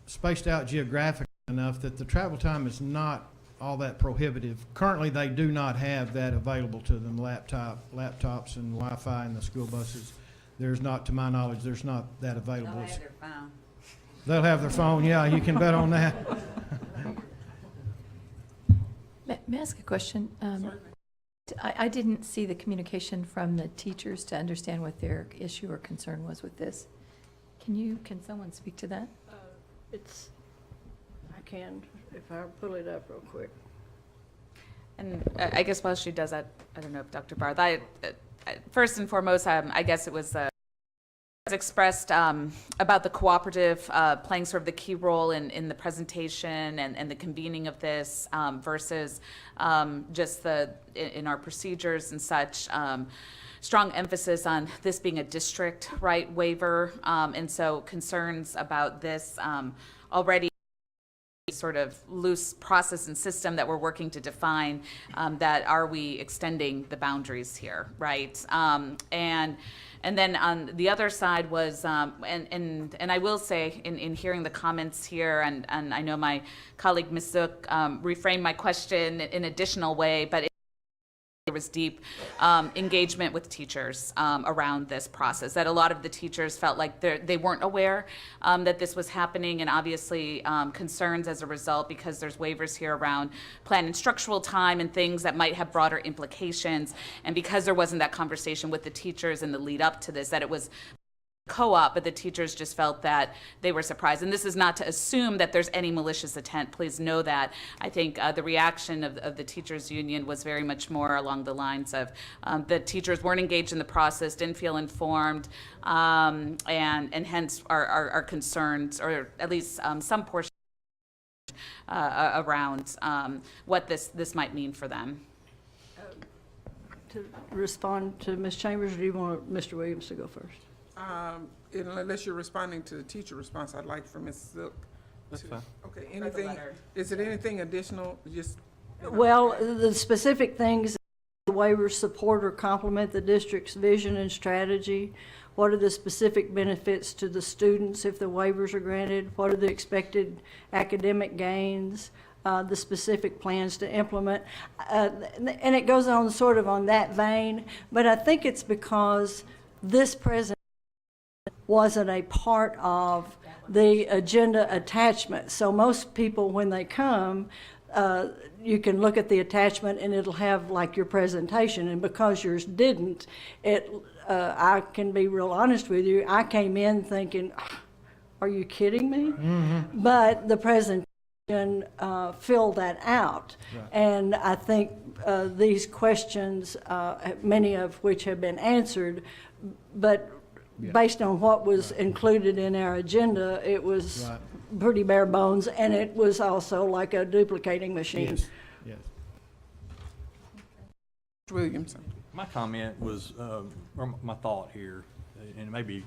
spaced out geographically enough that the travel time is not all that prohibitive. Currently, they do not have that available to them, laptops and Wi-Fi in the school buses. There's not, to my knowledge, there's not that available. They'll have their phone. They'll have their phone, yeah, you can bet on that. May I ask a question? I didn't see the communication from the teachers to understand what their issue or concern was with this. Can someone speak to that? I can, if I pull it up real quick. And I guess while she does that, I don't know if Dr. Barth, first and foremost, I guess it was expressed about the cooperative playing sort of the key role in the presentation and the convening of this versus just in our procedures and such. Strong emphasis on this being a district right waiver, and so concerns about this already sort of loose process and system that we're working to define, that are we extending the boundaries here, right? And then on the other side was, and I will say in hearing the comments here, and I know my colleague Ms. Zook reframed my question in an additional way, but there was deep engagement with teachers around this process, that a lot of the teachers felt like they weren't aware that this was happening, and obviously concerns as a result, because there's waivers here around planned instructional time and things that might have broader implications, and because there wasn't that conversation with the teachers in the lead up to this, that it was co-op, but the teachers just felt that they were surprised. And this is not to assume that there's any malicious intent. Please know that. I think the reaction of the teachers union was very much more along the lines of the teachers weren't engaged in the process, didn't feel informed, and hence are concerned, or at least some portion around what this might mean for them. To respond to Ms. Chambers, or do you want Mr. Williams to go first? Unless you're responding to the teacher response, I'd like for Ms. Zook. That's fine. Okay, anything, is it anything additional? Just. Well, the specific things, the waivers support or complement the district's vision and strategy. What are the specific benefits to the students if the waivers are granted? What are the expected academic gains? The specific plans to implement. And it goes on sort of on that vein, but I think it's because this presentation wasn't a part of the agenda attachment. So most people, when they come, you can look at the attachment and it'll have like your presentation, and because yours didn't, I can be real honest with you, I came in thinking, are you kidding me? Mm-hmm. But the presentation fill that out. Right. And I think these questions, many of which have been answered, but based on what was included in our agenda, it was pretty bare bones, and it was also like a duplicating machine. Yes. Williams. My comment was, or my thought here, and maybe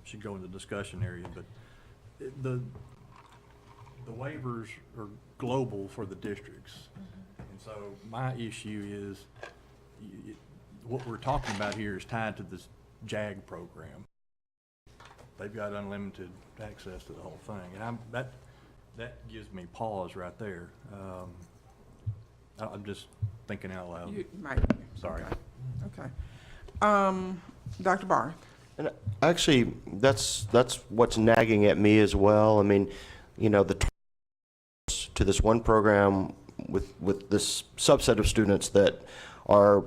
should go in the discussion area, but the waivers are global for the districts. And so my issue is, what we're talking about here is tied to this JAG program. They've got unlimited access to the whole thing, and that gives me pause right there. I'm just thinking out loud. You might. Sorry. Okay. Dr. Barth. And actually, that's what's nagging at me as well. I mean, you know, the to this one program with this subset of students that are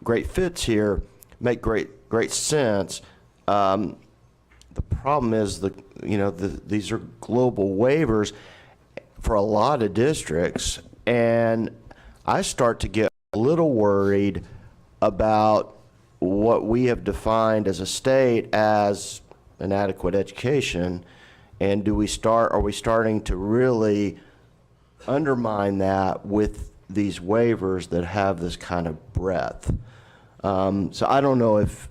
great fits here make great sense. The problem is these are global waivers for a lot of districts, and I start to get a little worried about what we have defined as a state as an adequate education, and are we starting to really undermine that with these waivers that have this kind of breadth? So I don't know if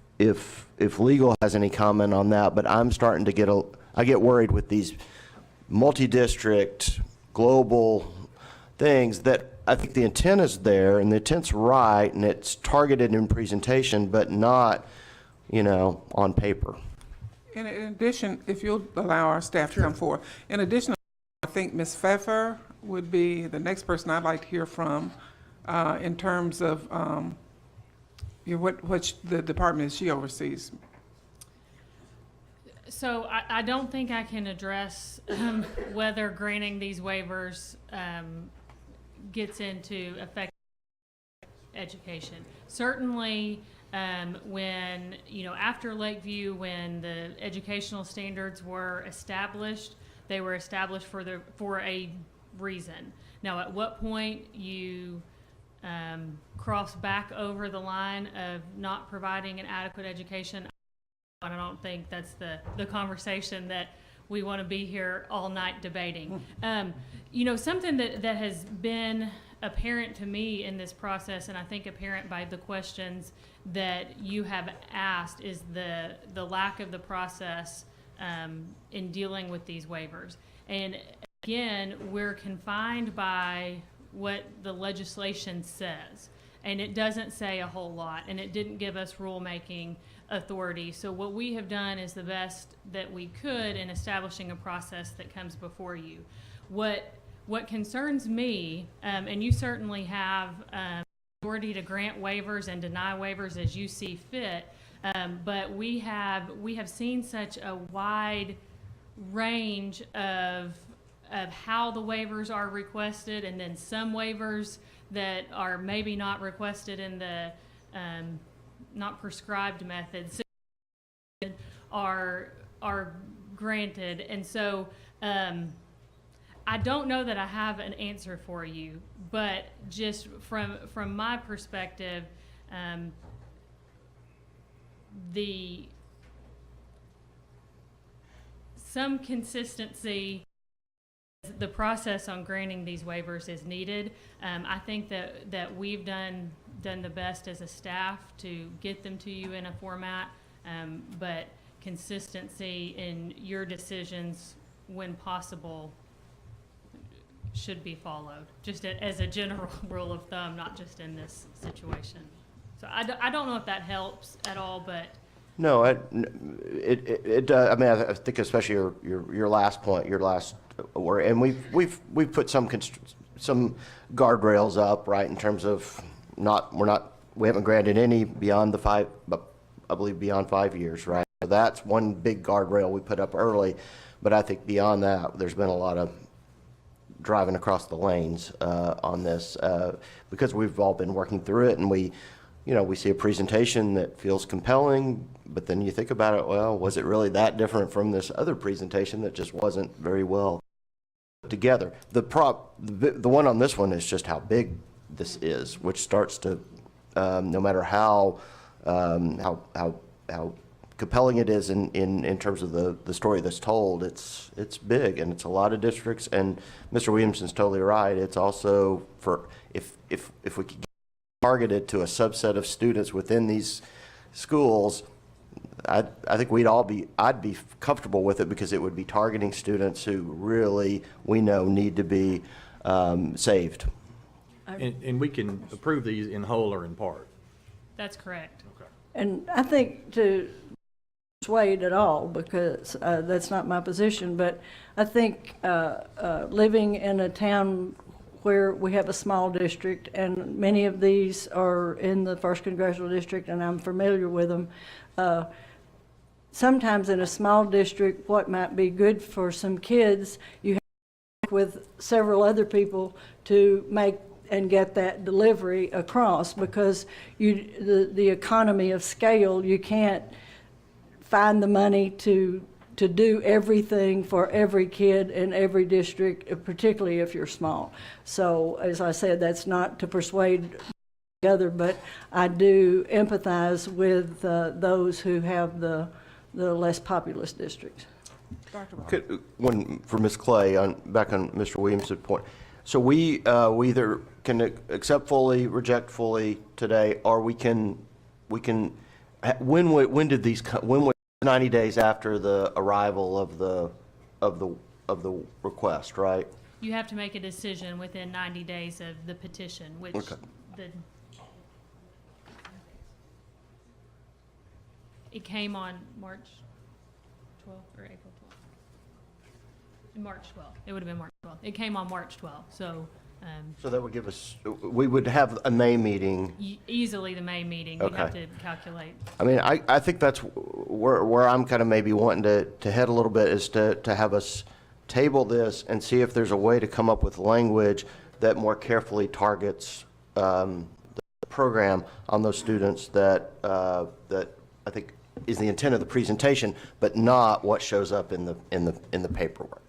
legal has any comment on that, but I'm starting to I get worried with these multi-district global things that I think the intent is there and the intent's right and it's targeted in presentation, but not, on paper. In addition, if you'll allow our staff to come forward, in addition, I think Ms. Pfeffer would be the next person I'd like to hear from in terms of what the department she oversees. So I don't think I can address whether granting these waivers gets into effective education. Certainly, when, after Lakeview, when the educational standards were established, they were established for a reason. Now, at what point you cross back over the line of not providing an adequate education, I don't think that's the conversation that we want to be here all night debating. Something that has been apparent to me in this process, and I think apparent by the questions that you have asked, is the lack of the process in dealing with these waivers. And again, we're confined by what the legislation says, and it doesn't say a whole lot, and it didn't give us rulemaking authority. So what we have done is the best that we could in establishing a process that comes before you. What concerns me, and you certainly have authority to grant waivers and deny waivers as you see fit, but we have seen such a wide range of how the waivers are requested, and then some waivers that are maybe not requested in the not prescribed methods are granted. And so I don't know that I have an answer for you, but just from my perspective, some consistency, the process on granting these waivers is needed. I think that we've done the best as a staff to get them to you in a format, but consistency in your decisions when possible should be followed, just as a general rule of thumb, not just in this situation. So I don't know if that helps at all, but No, it does. I mean, I think especially your last point, and we've put some guardrails up, right, in terms of we haven't granted any beyond I believe beyond 5 years, right? So that's one big guardrail we put up early, but I think beyond that, there's been a lot of driving across the lanes on this because we've all been working through it, and we see a presentation that feels compelling, but then you think about it, well, was it really that different from this other presentation that just wasn't very well put together? The one on this one is just how big this is, which starts to, no matter how compelling it is in terms of the story that's told, it's big, and it's a lot of districts, and Mr. Williamson's totally right. It's also if we could targeted to a subset of students within these schools, I think I'd be comfortable with it because it would be targeting students who really, we know, need to be saved. And we can approve these in whole or in part. That's correct. And I think to persuade at all, because that's not my position, but I think living in a town where we have a small district, and many of these are in the 1st Congressional District, and I'm familiar with them, sometimes in a small district, what might be good for some kids, you have to work with several other people to make and get that delivery across, because the economy of scale, you can't find the money to do everything for every kid in every district, particularly if you're small. So, as I said, that's not to persuade the other, but I do empathize with those who have the less populous districts. One for Ms. Clay, back on Mr. Williams' point. So we either can accept fully, reject fully today, or when was 90 days after the arrival of the request, right? You have to make a decision within 90 days of the petition, which it came on March 12th or April 12th. March 12th. It would have been March 12th. It came on March 12th. So that would give us, we would have a May meeting. Easily the May meeting. We'd have to calculate. I mean, I think that's where I'm kind of maybe wanting to head a little bit, is to have us table this and see if there's a way to come up with language that more carefully targets the program on those students that I think is the intent of the presentation, but not what shows up in the paperwork.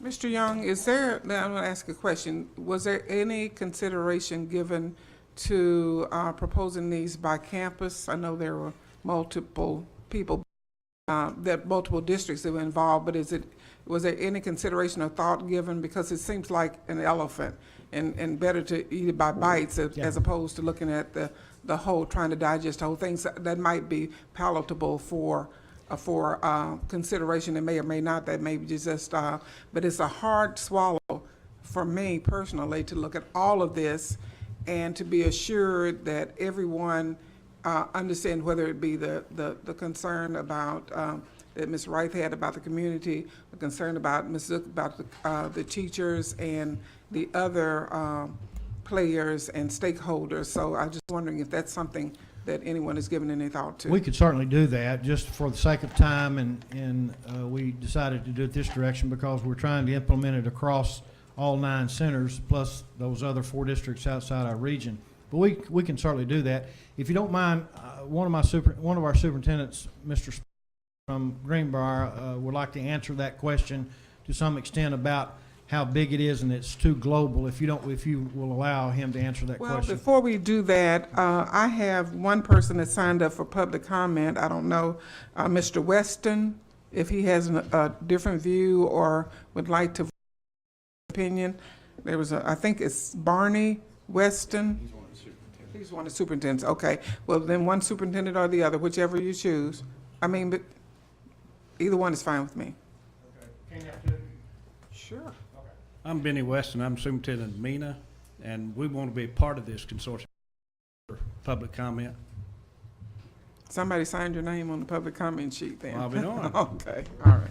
Mr. Young, I'm going to ask a question. Was there any consideration given to proposing these by campus? I know there were multiple people, multiple districts that were involved, but was there any consideration or thought given? Because it seems like an elephant, and better to eat it by bites as opposed to looking at the whole, trying to digest the whole thing. So that might be palatable for consideration. It may or may not. That may be just, but it's a hard swallow for me personally to look at all of this and to be assured that everyone understands, whether it be the concern about that Ms. Wright had about the community, the concern about Ms. Zook about the teachers and the other players and stakeholders. So I'm just wondering if that's something that anyone has given any thought to. We could certainly do that, just for the sake of time, and we decided to do it this direction because we're trying to implement it across all 9 centers, plus those other 4 districts outside our region. But we can certainly do that. If you don't mind, one of our superintendents, Mr. from Greenbrier, would like to answer that question to some extent about how big it is, and it's too global. If you will allow him to answer that question. Well, before we do that, I have one person that signed up for public comment. I don't know, Mr. Weston, if he has a different view or would like to voice his opinion. There was I think it's Barney Weston. He's one of the superintendents. Okay. Well, then one superintendent or the other, whichever you choose. I mean, but either one is fine with me. Okay. Sure. I'm Benny Weston. I'm Superintendent Mena, and we want to be a part of this consortium for public comment. Somebody signed your name on the public comment sheet then. Well, I'll be doing it. Okay, all right.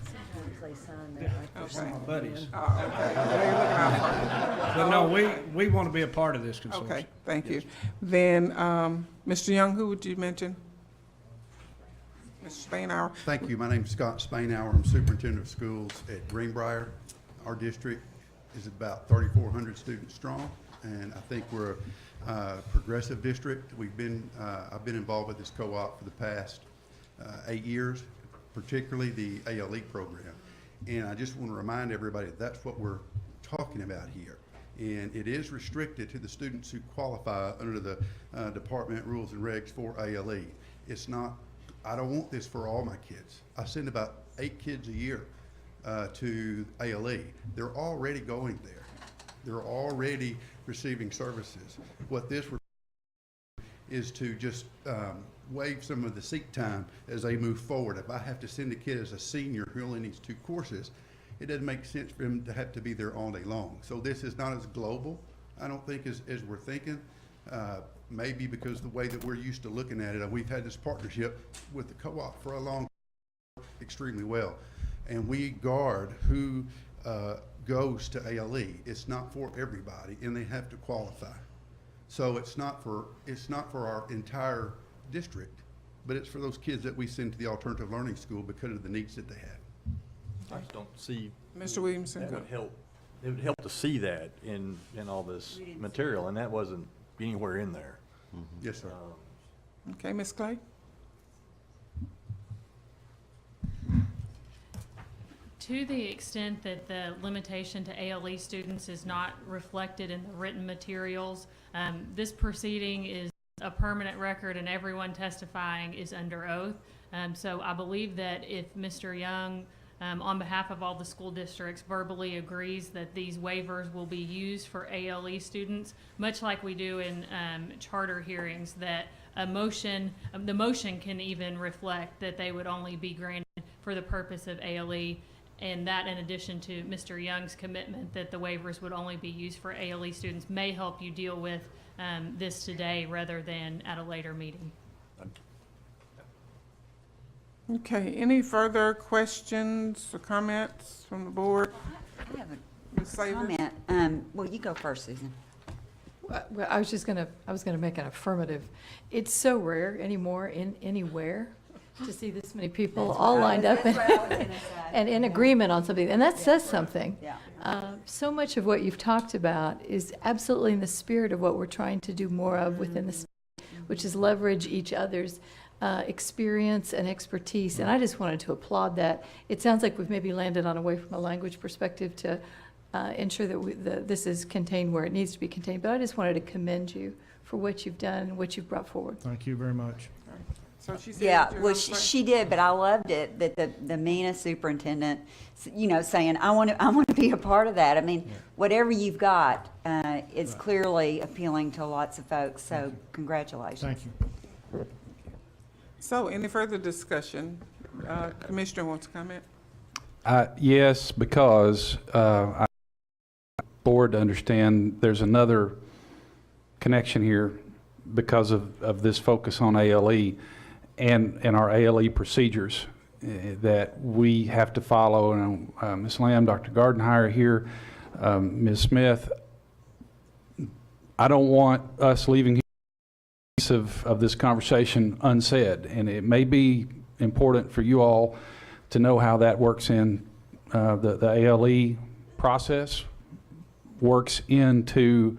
Okay. My buddies. Oh, okay. Well, they're looking out for you. But no, we want to be a part of this consortium. Okay, thank you. Then, Mr. Young, who would you mention? Mr. Spainhour? Thank you. My name's Scott Spainhour. I'm Superintendent of Schools at Greenbrier. Our district is about 3,400 students strong, and I think we're a progressive district. I've been involved with this co-op for the past 8 years, particularly the ALE program. And I just want to remind everybody that's what we're talking about here. And it is restricted to the students who qualify under the department rules and regs for ALE. It's not, I don't want this for all my kids. I send about 8 kids a year to ALE. They're already going there. They're already receiving services. What this is to just waive some of the seat time as they move forward. If I have to send a kid as a senior who only needs 2 courses, it doesn't make sense for him to have to be there all day long. So this is not as global, I don't think, as we're thinking. Maybe because the way that we're used to looking at it, we've had this partnership with the co-op for a long time, extremely well. And we guard who goes to ALE. It's not for everybody, and they have to qualify. So it's not for our entire district, but it's for those kids that we send to the alternative learning school because of the needs that they have. I just don't see. Mr. Williamson, That go. would help. It would help to see that in all this material, and that wasn't anywhere in there. Yes, sir. Okay, Ms. Clay? To the extent that the limitation to ALE students is not reflected in the written materials, this proceeding is a permanent record and everyone testifying is under oath. So I believe that if Mr. Young, on behalf of all the school districts, verbally agrees that these waivers will be used for ALE students, much like we do in charter hearings, that the motion can even reflect that they would only be granted for the purpose of ALE. And that, in addition to Mr. Young's commitment that the waivers would only be used for ALE students, may help you deal with this today rather than at a later meeting. Okay, any further questions or comments from the board? I have Ms. a Savers? comment. Well, you go first, Susan. Well, I was gonna make an affirmative. It's so rare anymore anywhere to see this many people all lined up and in agreement on something, and that says something. Yeah. So much of what you've talked about is absolutely in the spirit of what we're trying to do more of within the state, which is leverage each other's experience and expertise, and I just wanted to applaud that. It sounds like we've maybe landed on a way from a language perspective to ensure that this is contained where it needs to be contained, but I just wanted to commend you for what you've done and what you've brought forward. Thank you very much. So she said Yeah, what you're well, gonna say? she did, but I loved it that the MENA superintendent, saying, I want to be a part of that. I mean, whatever you've got, it's clearly appealing to lots of folks, so congratulations. Thank you. So any further discussion? Commissioner wants to comment? Yes, because I board to understand there's another connection here because of this focus on ALE and our ALE procedures that we have to follow. And Ms. Lamb, Dr. Gardenhire here, Ms. Smith, I don't want us leaving piece of this conversation unsaid, and it may be important for you all to know how that works in the ALE process, works into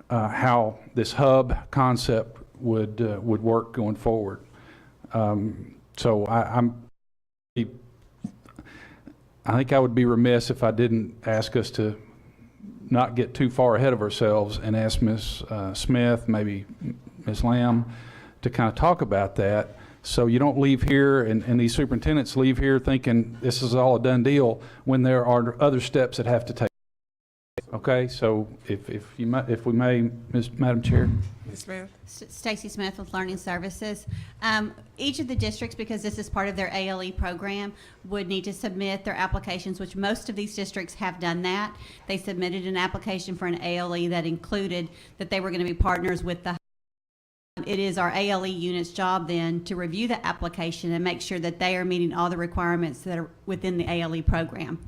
how this hub concept would work going forward. So I think I would be remiss if I didn't ask us to not get too far ahead of ourselves and ask Ms. Smith, maybe Ms. Lamb, to kind of talk about that, so you don't leave here and these superintendents leave here thinking this is all a done deal when there are other steps that have to take. Okay, so if we may, Madam Chair. Ms. Smith? Stacy Smith with Learning Services. Each of the districts, because this is part of their ALE program, would need to submit their applications, which most of these districts have done that. They submitted an application for an ALE that included that they were going to be partners with the. It is our ALE unit's job then to review the application and make sure that they are meeting all the requirements that are within the ALE program.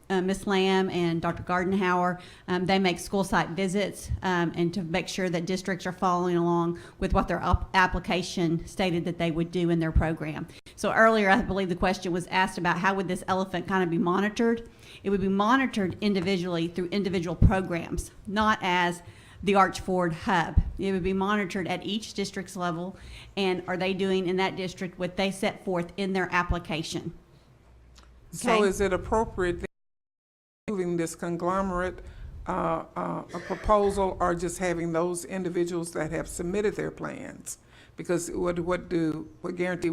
Ms. Lamb and Dr. Gardenhauer, they make school site visits and to make sure that districts are following along with what their application stated that they would do in their program. So earlier, I believe the question was asked about how would this elephant kind of be monitored. It would be monitored individually through individual programs, not as the Archford hub. It would be monitored at each district's level, and are they doing in that district what they set forth in their application? So Okay? is it appropriate that moving this conglomerate a proposal, or just having those individuals that have submitted their plans? Because what guarantee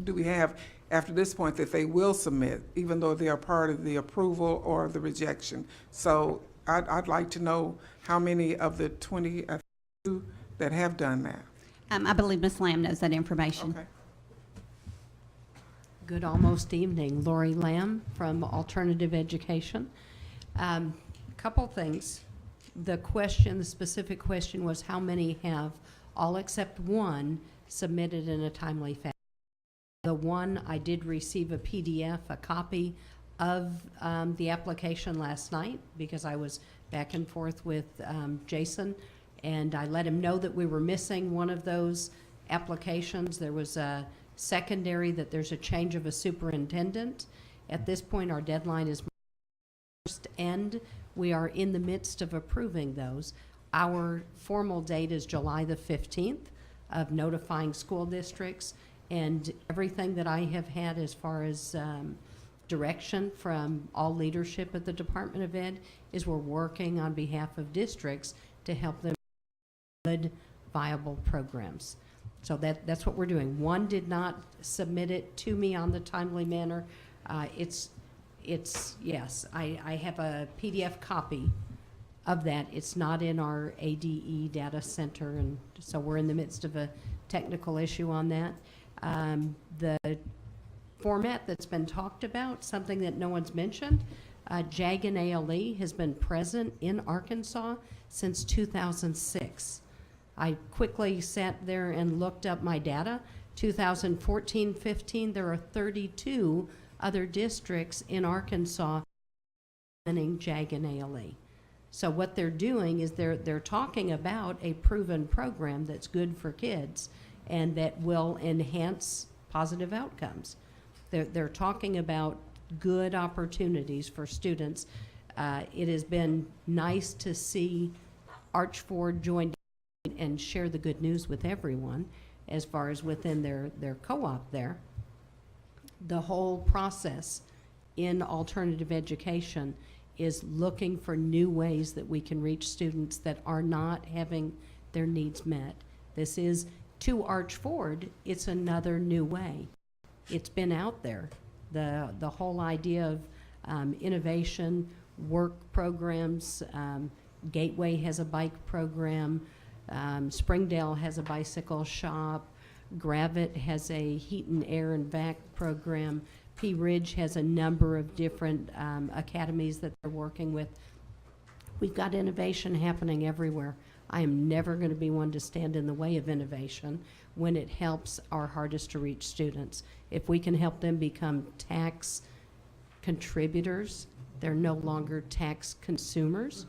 do we have after this point that they will submit, even though they are part of the approval or the rejection? So I'd like to know how many of the 22 that have done that. I believe Ms. Lamb knows that information. Okay. Good almost evening. Lori Lamb from Alternative Education. Couple things. The specific question was how many have, all except one, submitted in a timely fashion. The one, I did receive a PDF, a copy of the application last night because I was back and forth with Jason, and I let him know that we were missing one of those applications. There was a secondary that there's a change of a superintendent. At this point, our deadline is first end. We are in the midst of approving those. Our formal date is July the 15th of notifying school districts, and everything that I have had as far as direction from all leadership at the Department of Ed is we're working on behalf of districts to help them good, viable programs. So that's what we're doing. One did not submit it to me on the timely manner. Yes, I have a PDF copy of that. It's not in our ADE data center, and so we're in the midst of a technical issue on that. The format that's been talked about, something that no one's mentioned, JAG and ALE has been present in Arkansas since 2006. I quickly sat there and looked up my data. 2014-15, there are 32 other districts in Arkansas implementing JAG and ALE. So what they're doing is they're talking about a proven program that's good for kids and that will enhance positive outcomes. They're talking about good opportunities for students. It has been nice to see Archford join and share the good news with everyone as far as within their co-op there. The whole process in alternative education is looking for new ways that we can reach students that are not having their needs met. This is, to Archford, it's another new way. It's been out there. The whole idea of innovation, work programs, Gateway has a bike program, Springdale has a bicycle shop, Gravette has a heat and air and vac program, P Ridge has a number of different academies that they're working with. We've got innovation happening everywhere. I am never going to be one to stand in the way of innovation when it helps our hardest to reach students. If we can help them become tax contributors, they're no longer tax consumers.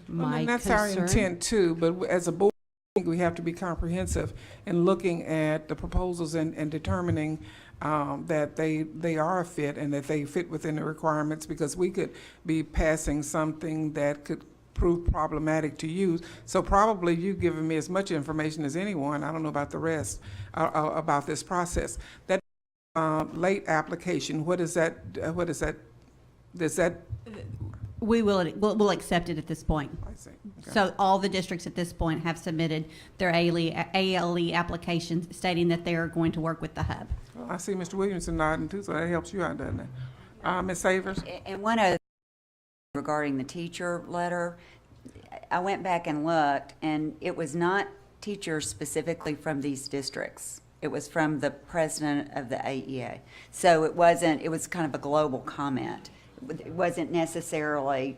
And that's our intent too, but as a board, I think we have to be comprehensive in looking at the proposals and determining that they are a fit and that they fit within the requirements, because we could be passing something that could prove problematic to use. So probably you've given me as much information as anyone. I don't know about the rest about this process. That late application, what is that? Does that? We'll accept it at this point. I see. Okay. So all the districts at this point have submitted their ALE applications stating that they are going to work with the hub. Well, I see Mr. Williamson nodding too, so that helps you out, doesn't it? Ms. Savers? And one other regarding the teacher letter, I went back and looked, and it was not teachers specifically from these districts. It was from the president of the AEA. So it was kind of a global comment. It wasn't necessarily,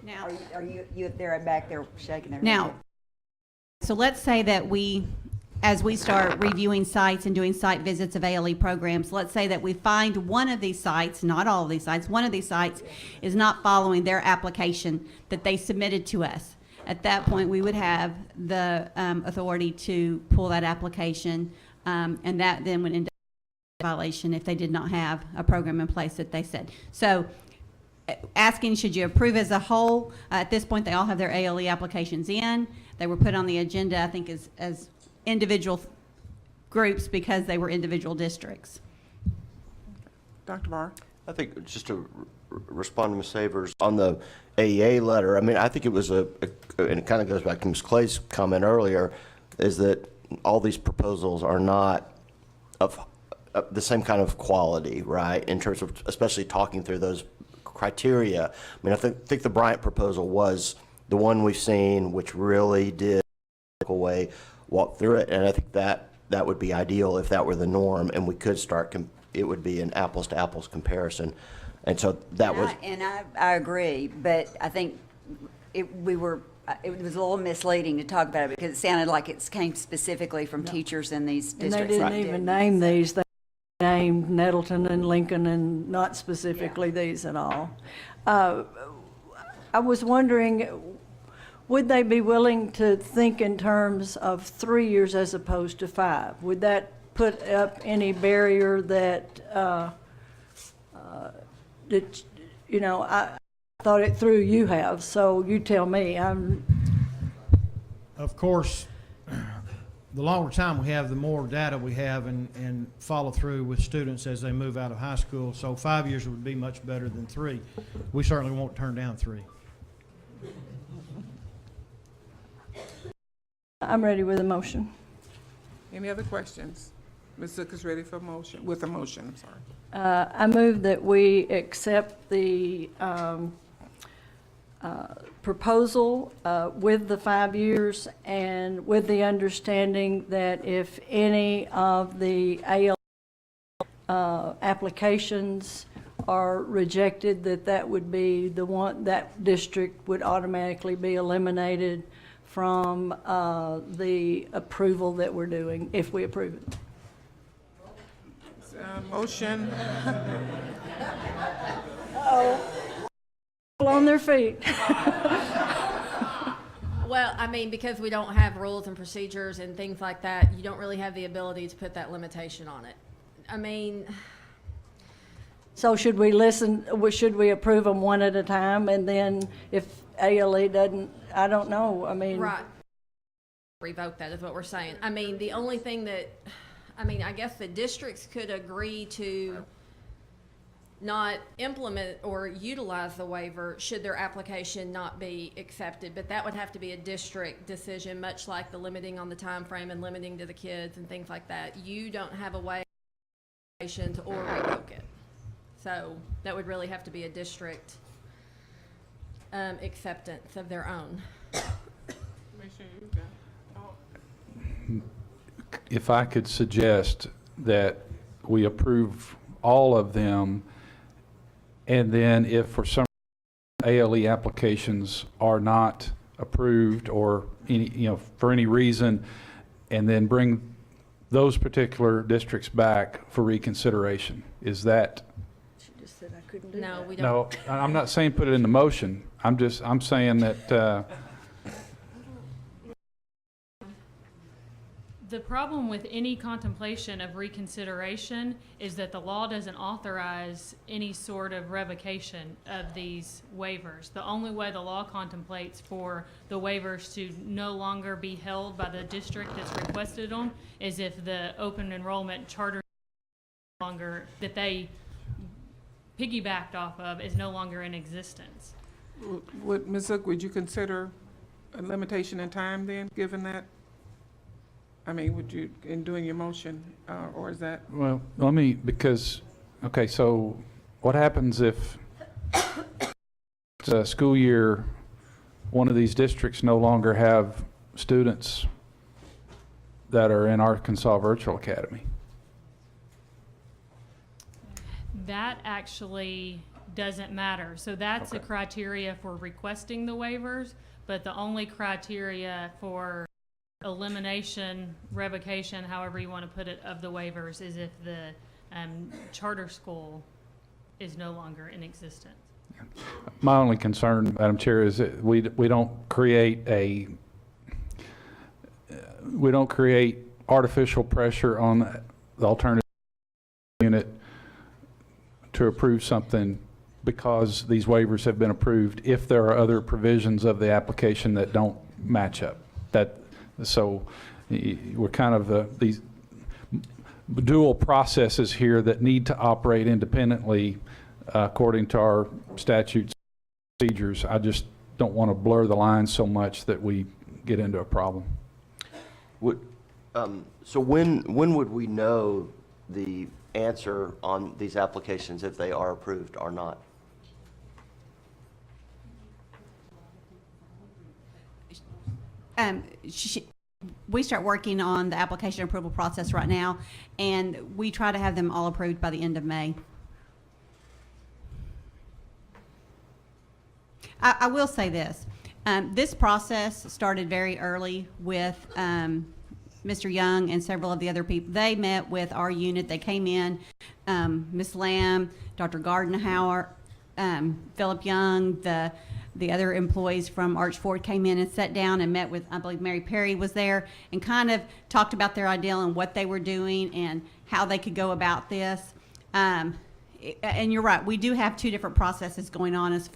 now, are you they're back there shaking their head? Now, so let's say that as we start reviewing sites and doing site visits of ALE programs, let's say that we find one of these sites, not all of these sites, one of these sites is not following their application that they submitted to us. At that point, we would have the authority to pull that application, and that then would end up in violation if they did not have a program in place that they said. So asking, should you approve as a whole? At this point, they all have their ALE applications in. They were put on the agenda, I think, as individual groups because they were individual districts. Dr. Barr? I think just to respond to Ms. Savers on the AEA letter, I mean, I think it was and it kind of goes back to Ms. Clay's comment earlier, is that all these proposals are not of the same kind of quality, right, in terms of especially talking through those criteria. I mean, I think the Bryant proposal was the one we've seen which really did in a way walk through it. And I think that would be ideal if that were the norm, and we could start, it would be an apples to apples comparison. And so that was. I agree, but I think it was a little misleading to talk about it because it sounded like it came specifically from teachers in these And they districts. didn't even name these. They named Nettleton and Lincoln and not specifically these at all. I was wondering, would they be willing to think in terms of 3 years as opposed to 5? Would that put up any barrier that, I thought it through, you have, so you tell me. Of course, the longer time we have, the more data we have and follow through with students as they move out of high school. So 5 years would be much better than 3. We certainly won't turn down 3. I'm ready with a motion. Any other questions? Ms. Zook is ready for motion, with a motion, I'm sorry. I move that we accept the proposal with the 5 years and with the understanding that if any of the AL applications are rejected, that would be the one, that district would automatically be eliminated from the approval that we're doing, if we approve it. Motion. On their feet. Well, I mean, because we don't have rules and procedures and things like that, you don't really have the ability to put that limitation on it. I mean, So should we should we approve them one at a time, and then if ALE doesn't, I don't know, I mean. right. Revoke that is what we're saying. I mean, the only thing that, I guess the districts could agree to not implement or utilize the waiver should their application not be accepted, but that would have to be a district decision, much like the limiting on the time frame and limiting to the kids and things like that. You don't have a way to or revoke it. So that would really have to be a district acceptance of their own. If I could suggest that we approve all of them, and then if for some ALE applications are not approved or any, for any reason, and then bring those particular districts back for reconsideration. Is that? She just said I couldn't do No, that. we don't. No, I'm not saying put it in the motion. I'm saying that, The problem with any contemplation of reconsideration is that the law doesn't authorize any sort of revocation of these waivers. The only way the law contemplates for the waivers to no longer be held by the district that's requested them is if the open enrollment charter that they piggybacked off of is no longer in existence. Ms. Zook, would you consider a limitation in time then, given that? Would you, in doing your motion, or is that? well, okay, so what happens if it's a school year, one of these districts no longer have students that are in Arkansas Virtual Academy? That actually doesn't matter. So that's a criteria for requesting the waivers, but the only criteria for elimination, revocation, however you want to put it, of the waivers is if the charter school is no longer in existence. My only concern, Madam Chair, is that we don't create artificial pressure on the alternative unit to approve something because these waivers have been approved if there are other provisions of the application that don't match up. So we're kind of these dual processes here that need to operate independently according to our statutes and procedures. I just don't want to blur the lines so much that we get into a problem. So when would we know the answer on these applications, if they are approved or not? we start working on the application approval process right now, and we try to have them all approved by the end of May. I will say this. This process started very early with Mr. Young and several of the other people. They met with our unit. They came in, Ms. Lamb, Dr. Gardenhauer, Philip Young, the other employees from Arch Ford came in and sat down and met with, I believe Mary Perry was there, and kind of talked about their ideal and what they were doing and how they could go about this. And you're right, we do have two different processes going on as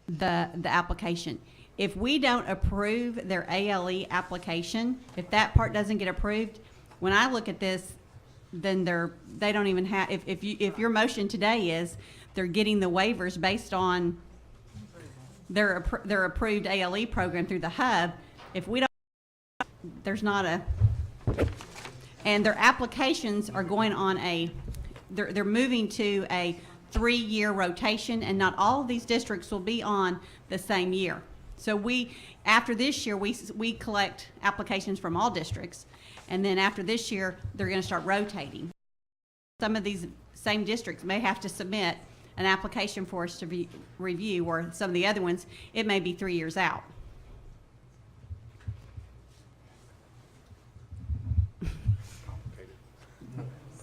the application. If we don't approve their ALE application, if that part doesn't get approved, when I look at this, then they don't even have, if your motion today is they're getting the waivers based on their approved ALE program through the hub, if we don't, there's not a, and their applications are going on they're moving to a 3-year rotation, and not all of these districts will be on the same year. So after this year, we collect applications from all districts, and then after this year, they're going to start rotating. Some of these same districts may have to submit an application for us to review, or some of the other ones, it may be 3 years out.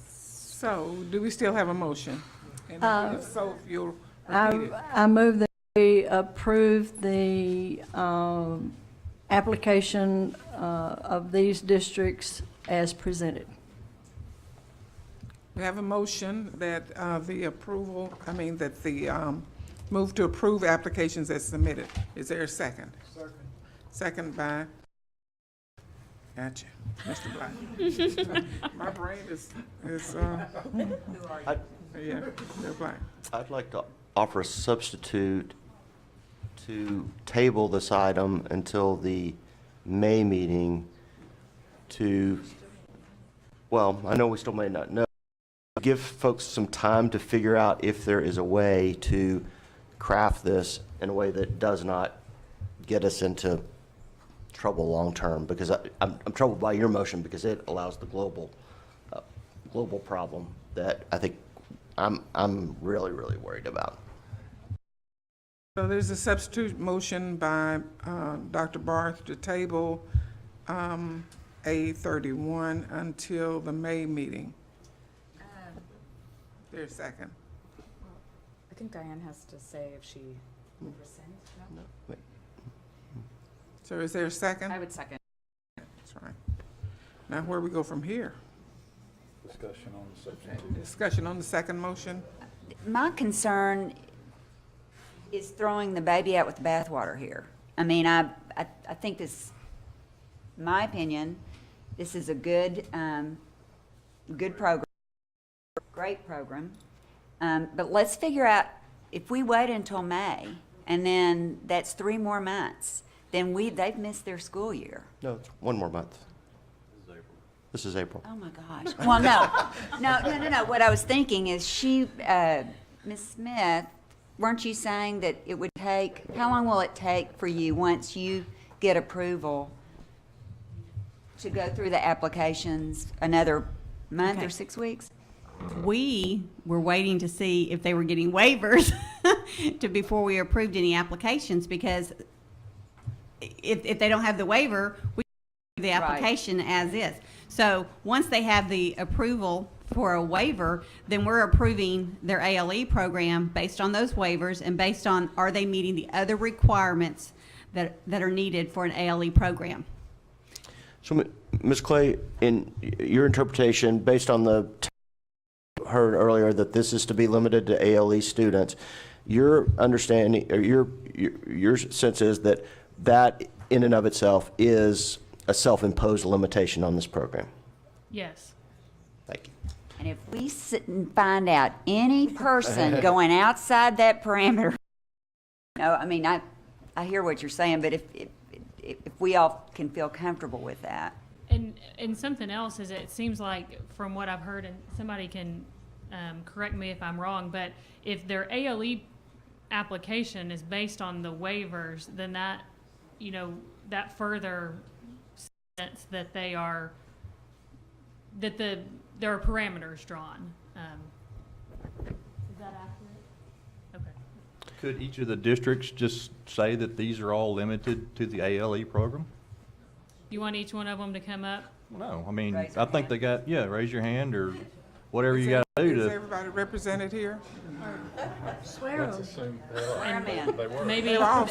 So, do we still have a motion? And if so, if you'll repeat it. I move that we approve the application of these districts as presented. We have a motion that move to approve applications as submitted. Is there a second? Second. Second by, gotcha, Mr. Black. My brain is yeah, they're black. I'd like to offer a substitute to table this item until the May meeting well, I know we still may not know. Give folks some time to figure out if there is a way to craft this in a way that does not get us into trouble long term, because I'm troubled by your motion because it allows the global problem that I think I'm really, really worried about. So there's a substitute motion by Dr. Barth to table A31 until the May meeting. There's a second. I think Diane has to say if she will rescind. No? Wait. So is there a second? I would second. That's right. Now where we go from here? Discussion on the substitute. Discussion on the second motion? My concern is throwing the baby out with the bathwater here. I mean, I think this, in my opinion, this is a good program, great program. But let's figure out, if we wait until May, and then that's 3 more months, then they've missed their school year. No, it's 1 more month. This is April. Oh my gosh. Well, no. What I was thinking is Ms. Smith, weren't you saying that it would take, how long will it take for you once you get approval to go through the applications? Another month or 6 weeks? We were waiting to see if they were getting waivers before we approved any applications, because if they don't have the waiver, we do the application as is. So once they have the approval for a waiver, then we're approving their ALE program based on those waivers and based on, are they meeting the other requirements that are needed for an ALE program. So, Ms. Clay, in your interpretation, based on the heard earlier that this is to be limited to ALE students, your understanding, or your sense is that in and of itself is a self-imposed limitation on this program? Yes. Thank you. And if we sit and find out any person going outside that parameter, no, I mean, I hear what you're saying, but if we all can feel comfortable with that. And something else is, it seems like from what I've heard, and somebody can correct me if I'm wrong, but if their ALE application is based on the waivers, then that, that further sense that they are, that there are parameters drawn. Is that accurate? Okay. Could each of the districts just say that these are all limited to the ALE program? You want each one of them to come up? No, I mean, I think they got, yeah, raise your hand or whatever you got to do Is to. everybody represented here? Swear 'em. Maybe. They're all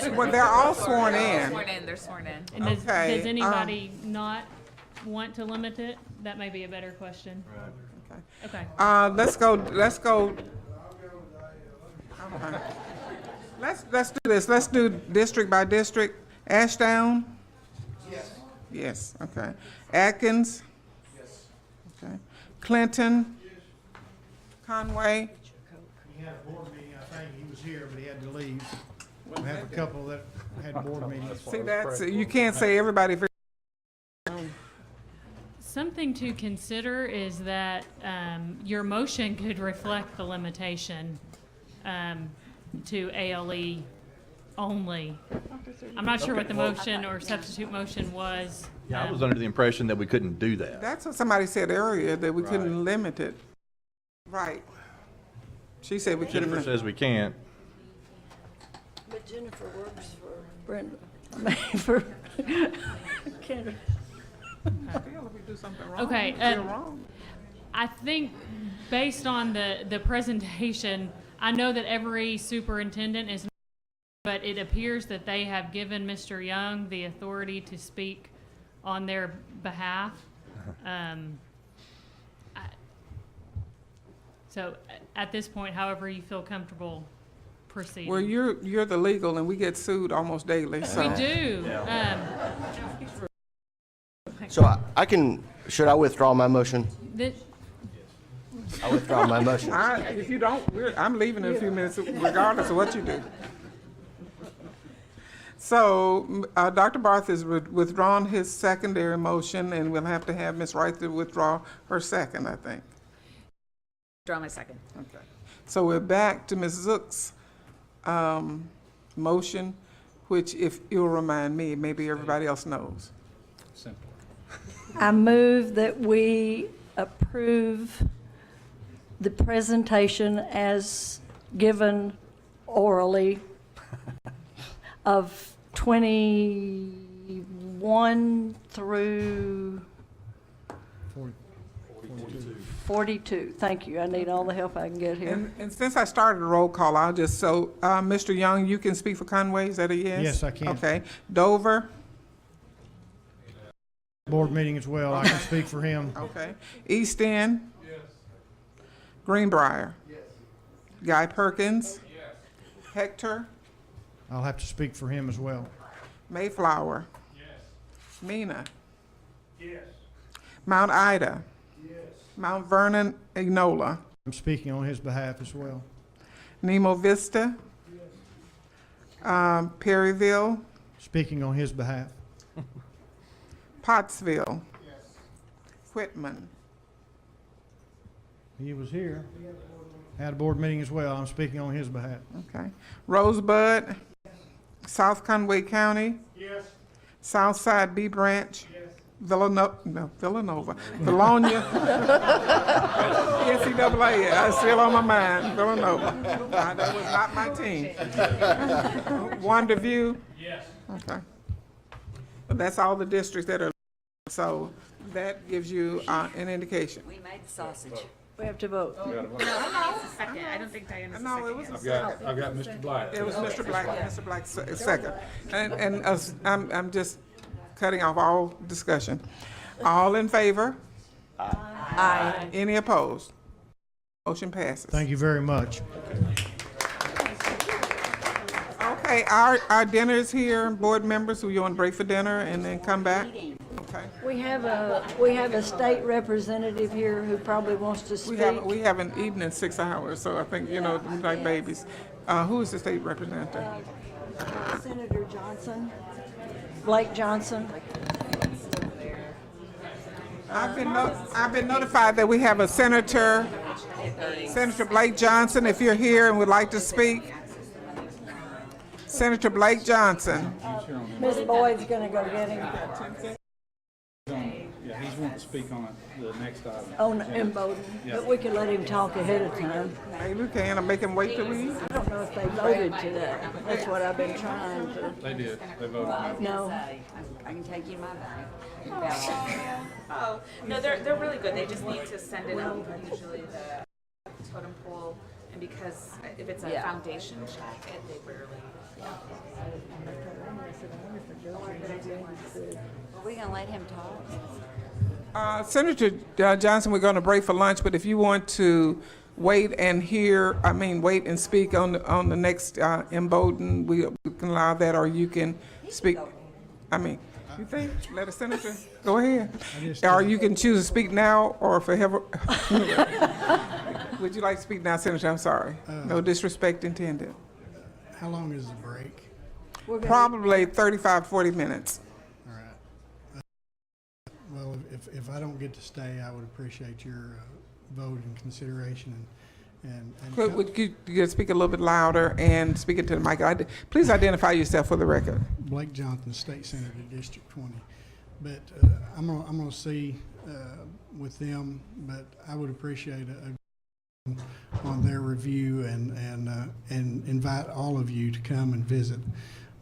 sworn in. They're sworn in. And does Okay, anybody not want to limit it? That may be a better question. Okay. Let's go. Okay. Let's do this. Let's do district by district. Ashdown? Yes, okay. Atkins? Yes. Okay. Clinton? Conway? He had a board meeting, I think. He was here, but he had to leave. We have a couple that had board meetings. See, that's, you can't say everybody. Something to consider is that your motion could reflect the limitation to ALE only. I'm not sure what the motion or substitute motion was. Yeah, I was under the impression that we couldn't do that. That's what somebody said earlier, that we couldn't limit it. Right. She said we couldn't. Jennifer says we can't. But Jennifer works for Brenda. For Kendra. Okay. I think based on the presentation, I know that every superintendent is, but it appears that they have given Mr. Young the authority to speak on their behalf. So at this point, however you feel comfortable proceeding. Well, you're the legal, and we get sued almost daily, so. We do. So I can, should I withdraw my motion? That, I withdraw my motion. If you don't, I'm leaving in a few minutes regardless of what you do. So, Dr. Barth has withdrawn his secondary motion, and we'll have to have Ms. Wright to withdraw her second, I think. Draw my second. Okay. So we're back to Ms. Zook's motion, which, if you'll remind me, maybe everybody else knows. Simple. I move that we approve the presentation as given orally of 21 through 42. Thank you. I need all the help I can get here. And since I started the roll call, I'll just, Mr. Young, you can speak for Conway, is that a yes? Yes, I can. Okay. Dover? Board meeting as well. I can speak for him. Okay. East End? Yes. Greenbrier? Yes. Guy Perkins? Yes. Hector? I'll have to speak for him as well. Mayflower? Yes. Mina? Yes. Mount Ida? Yes. Mount Vernon, Enola? I'm speaking on his behalf as well. Nemo Vista? Yes. Perryville? Speaking on his behalf. Pottsville? Yes. Whitman? He was here. Had a board meeting as well. I'm speaking on his behalf. Okay. Rosebud? South Conway County? Yes. Southside B Branch? Yes. Villanova. Vilonia. NCAA, it's still on my mind. Villanova. That was not my team. Wonderview? Yes. Okay. But that's all the districts that are, so that gives you an indication. We made the sausage. We have to vote. I don't think Diana's the No, it was. second. I've got Mr. Black. It was Mr. Black, second. And I'm just cutting off all discussion. All in favor? Aye. Any opposed? Motion passes. Thank you very much. Okay, our dinner is here. Board members, who you want to break for dinner and then come back? Okay. We have a state representative here who probably wants to speak. We haven't eaten in 6 hours, so I think, we're like babies. Who is the state representative? Senator Johnson, Blake Johnson. I've been notified that we have a Senator Blake Johnson, if you're here and would like to speak. Senator Blake Johnson. Ms. Boyd's gonna go get him. He's wanting to speak on the next item. On Imoden, but we could let him talk ahead of time. Maybe we can, or make him wait till we. I don't know if they voted today. That's what I've been trying to. They did. They voted no. No. I can take you my bag. Oh, no, they're really good. They just need to send it up, usually the totem pole, and because if it's a foundation check, they rarely. Are we gonna let him talk? Senator Johnson, we're going to break for lunch, but if you want to wait and wait and speak on the next Imoden, we can allow that, or you can speak. You think? Let a senator go ahead. Or you can choose to speak now, or forever. Would you like to speak now, Senator? I'm sorry. No disrespect intended. How long is the break? Probably 35, 40 minutes. All right. Well, if I don't get to stay, I would appreciate your vote and consideration and Would you speak a little bit louder and speak into the mic? Please identify yourself for the record. Blake Johnson, State Senator, District 20. But I'm gonna see with them, but I would appreciate on their review and invite all of you to come and visit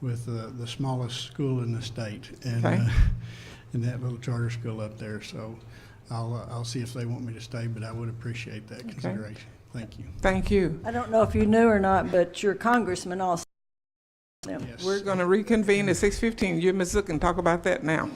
with the smallest school in the state and in that little charter school up there. So I'll see if they want me to stay, but I would appreciate that consideration. Thank you. Thank you. I don't know if you knew or not, but your congressman also. Yes. We're going to reconvene at 6:15. You and Ms. Zook can talk about that now.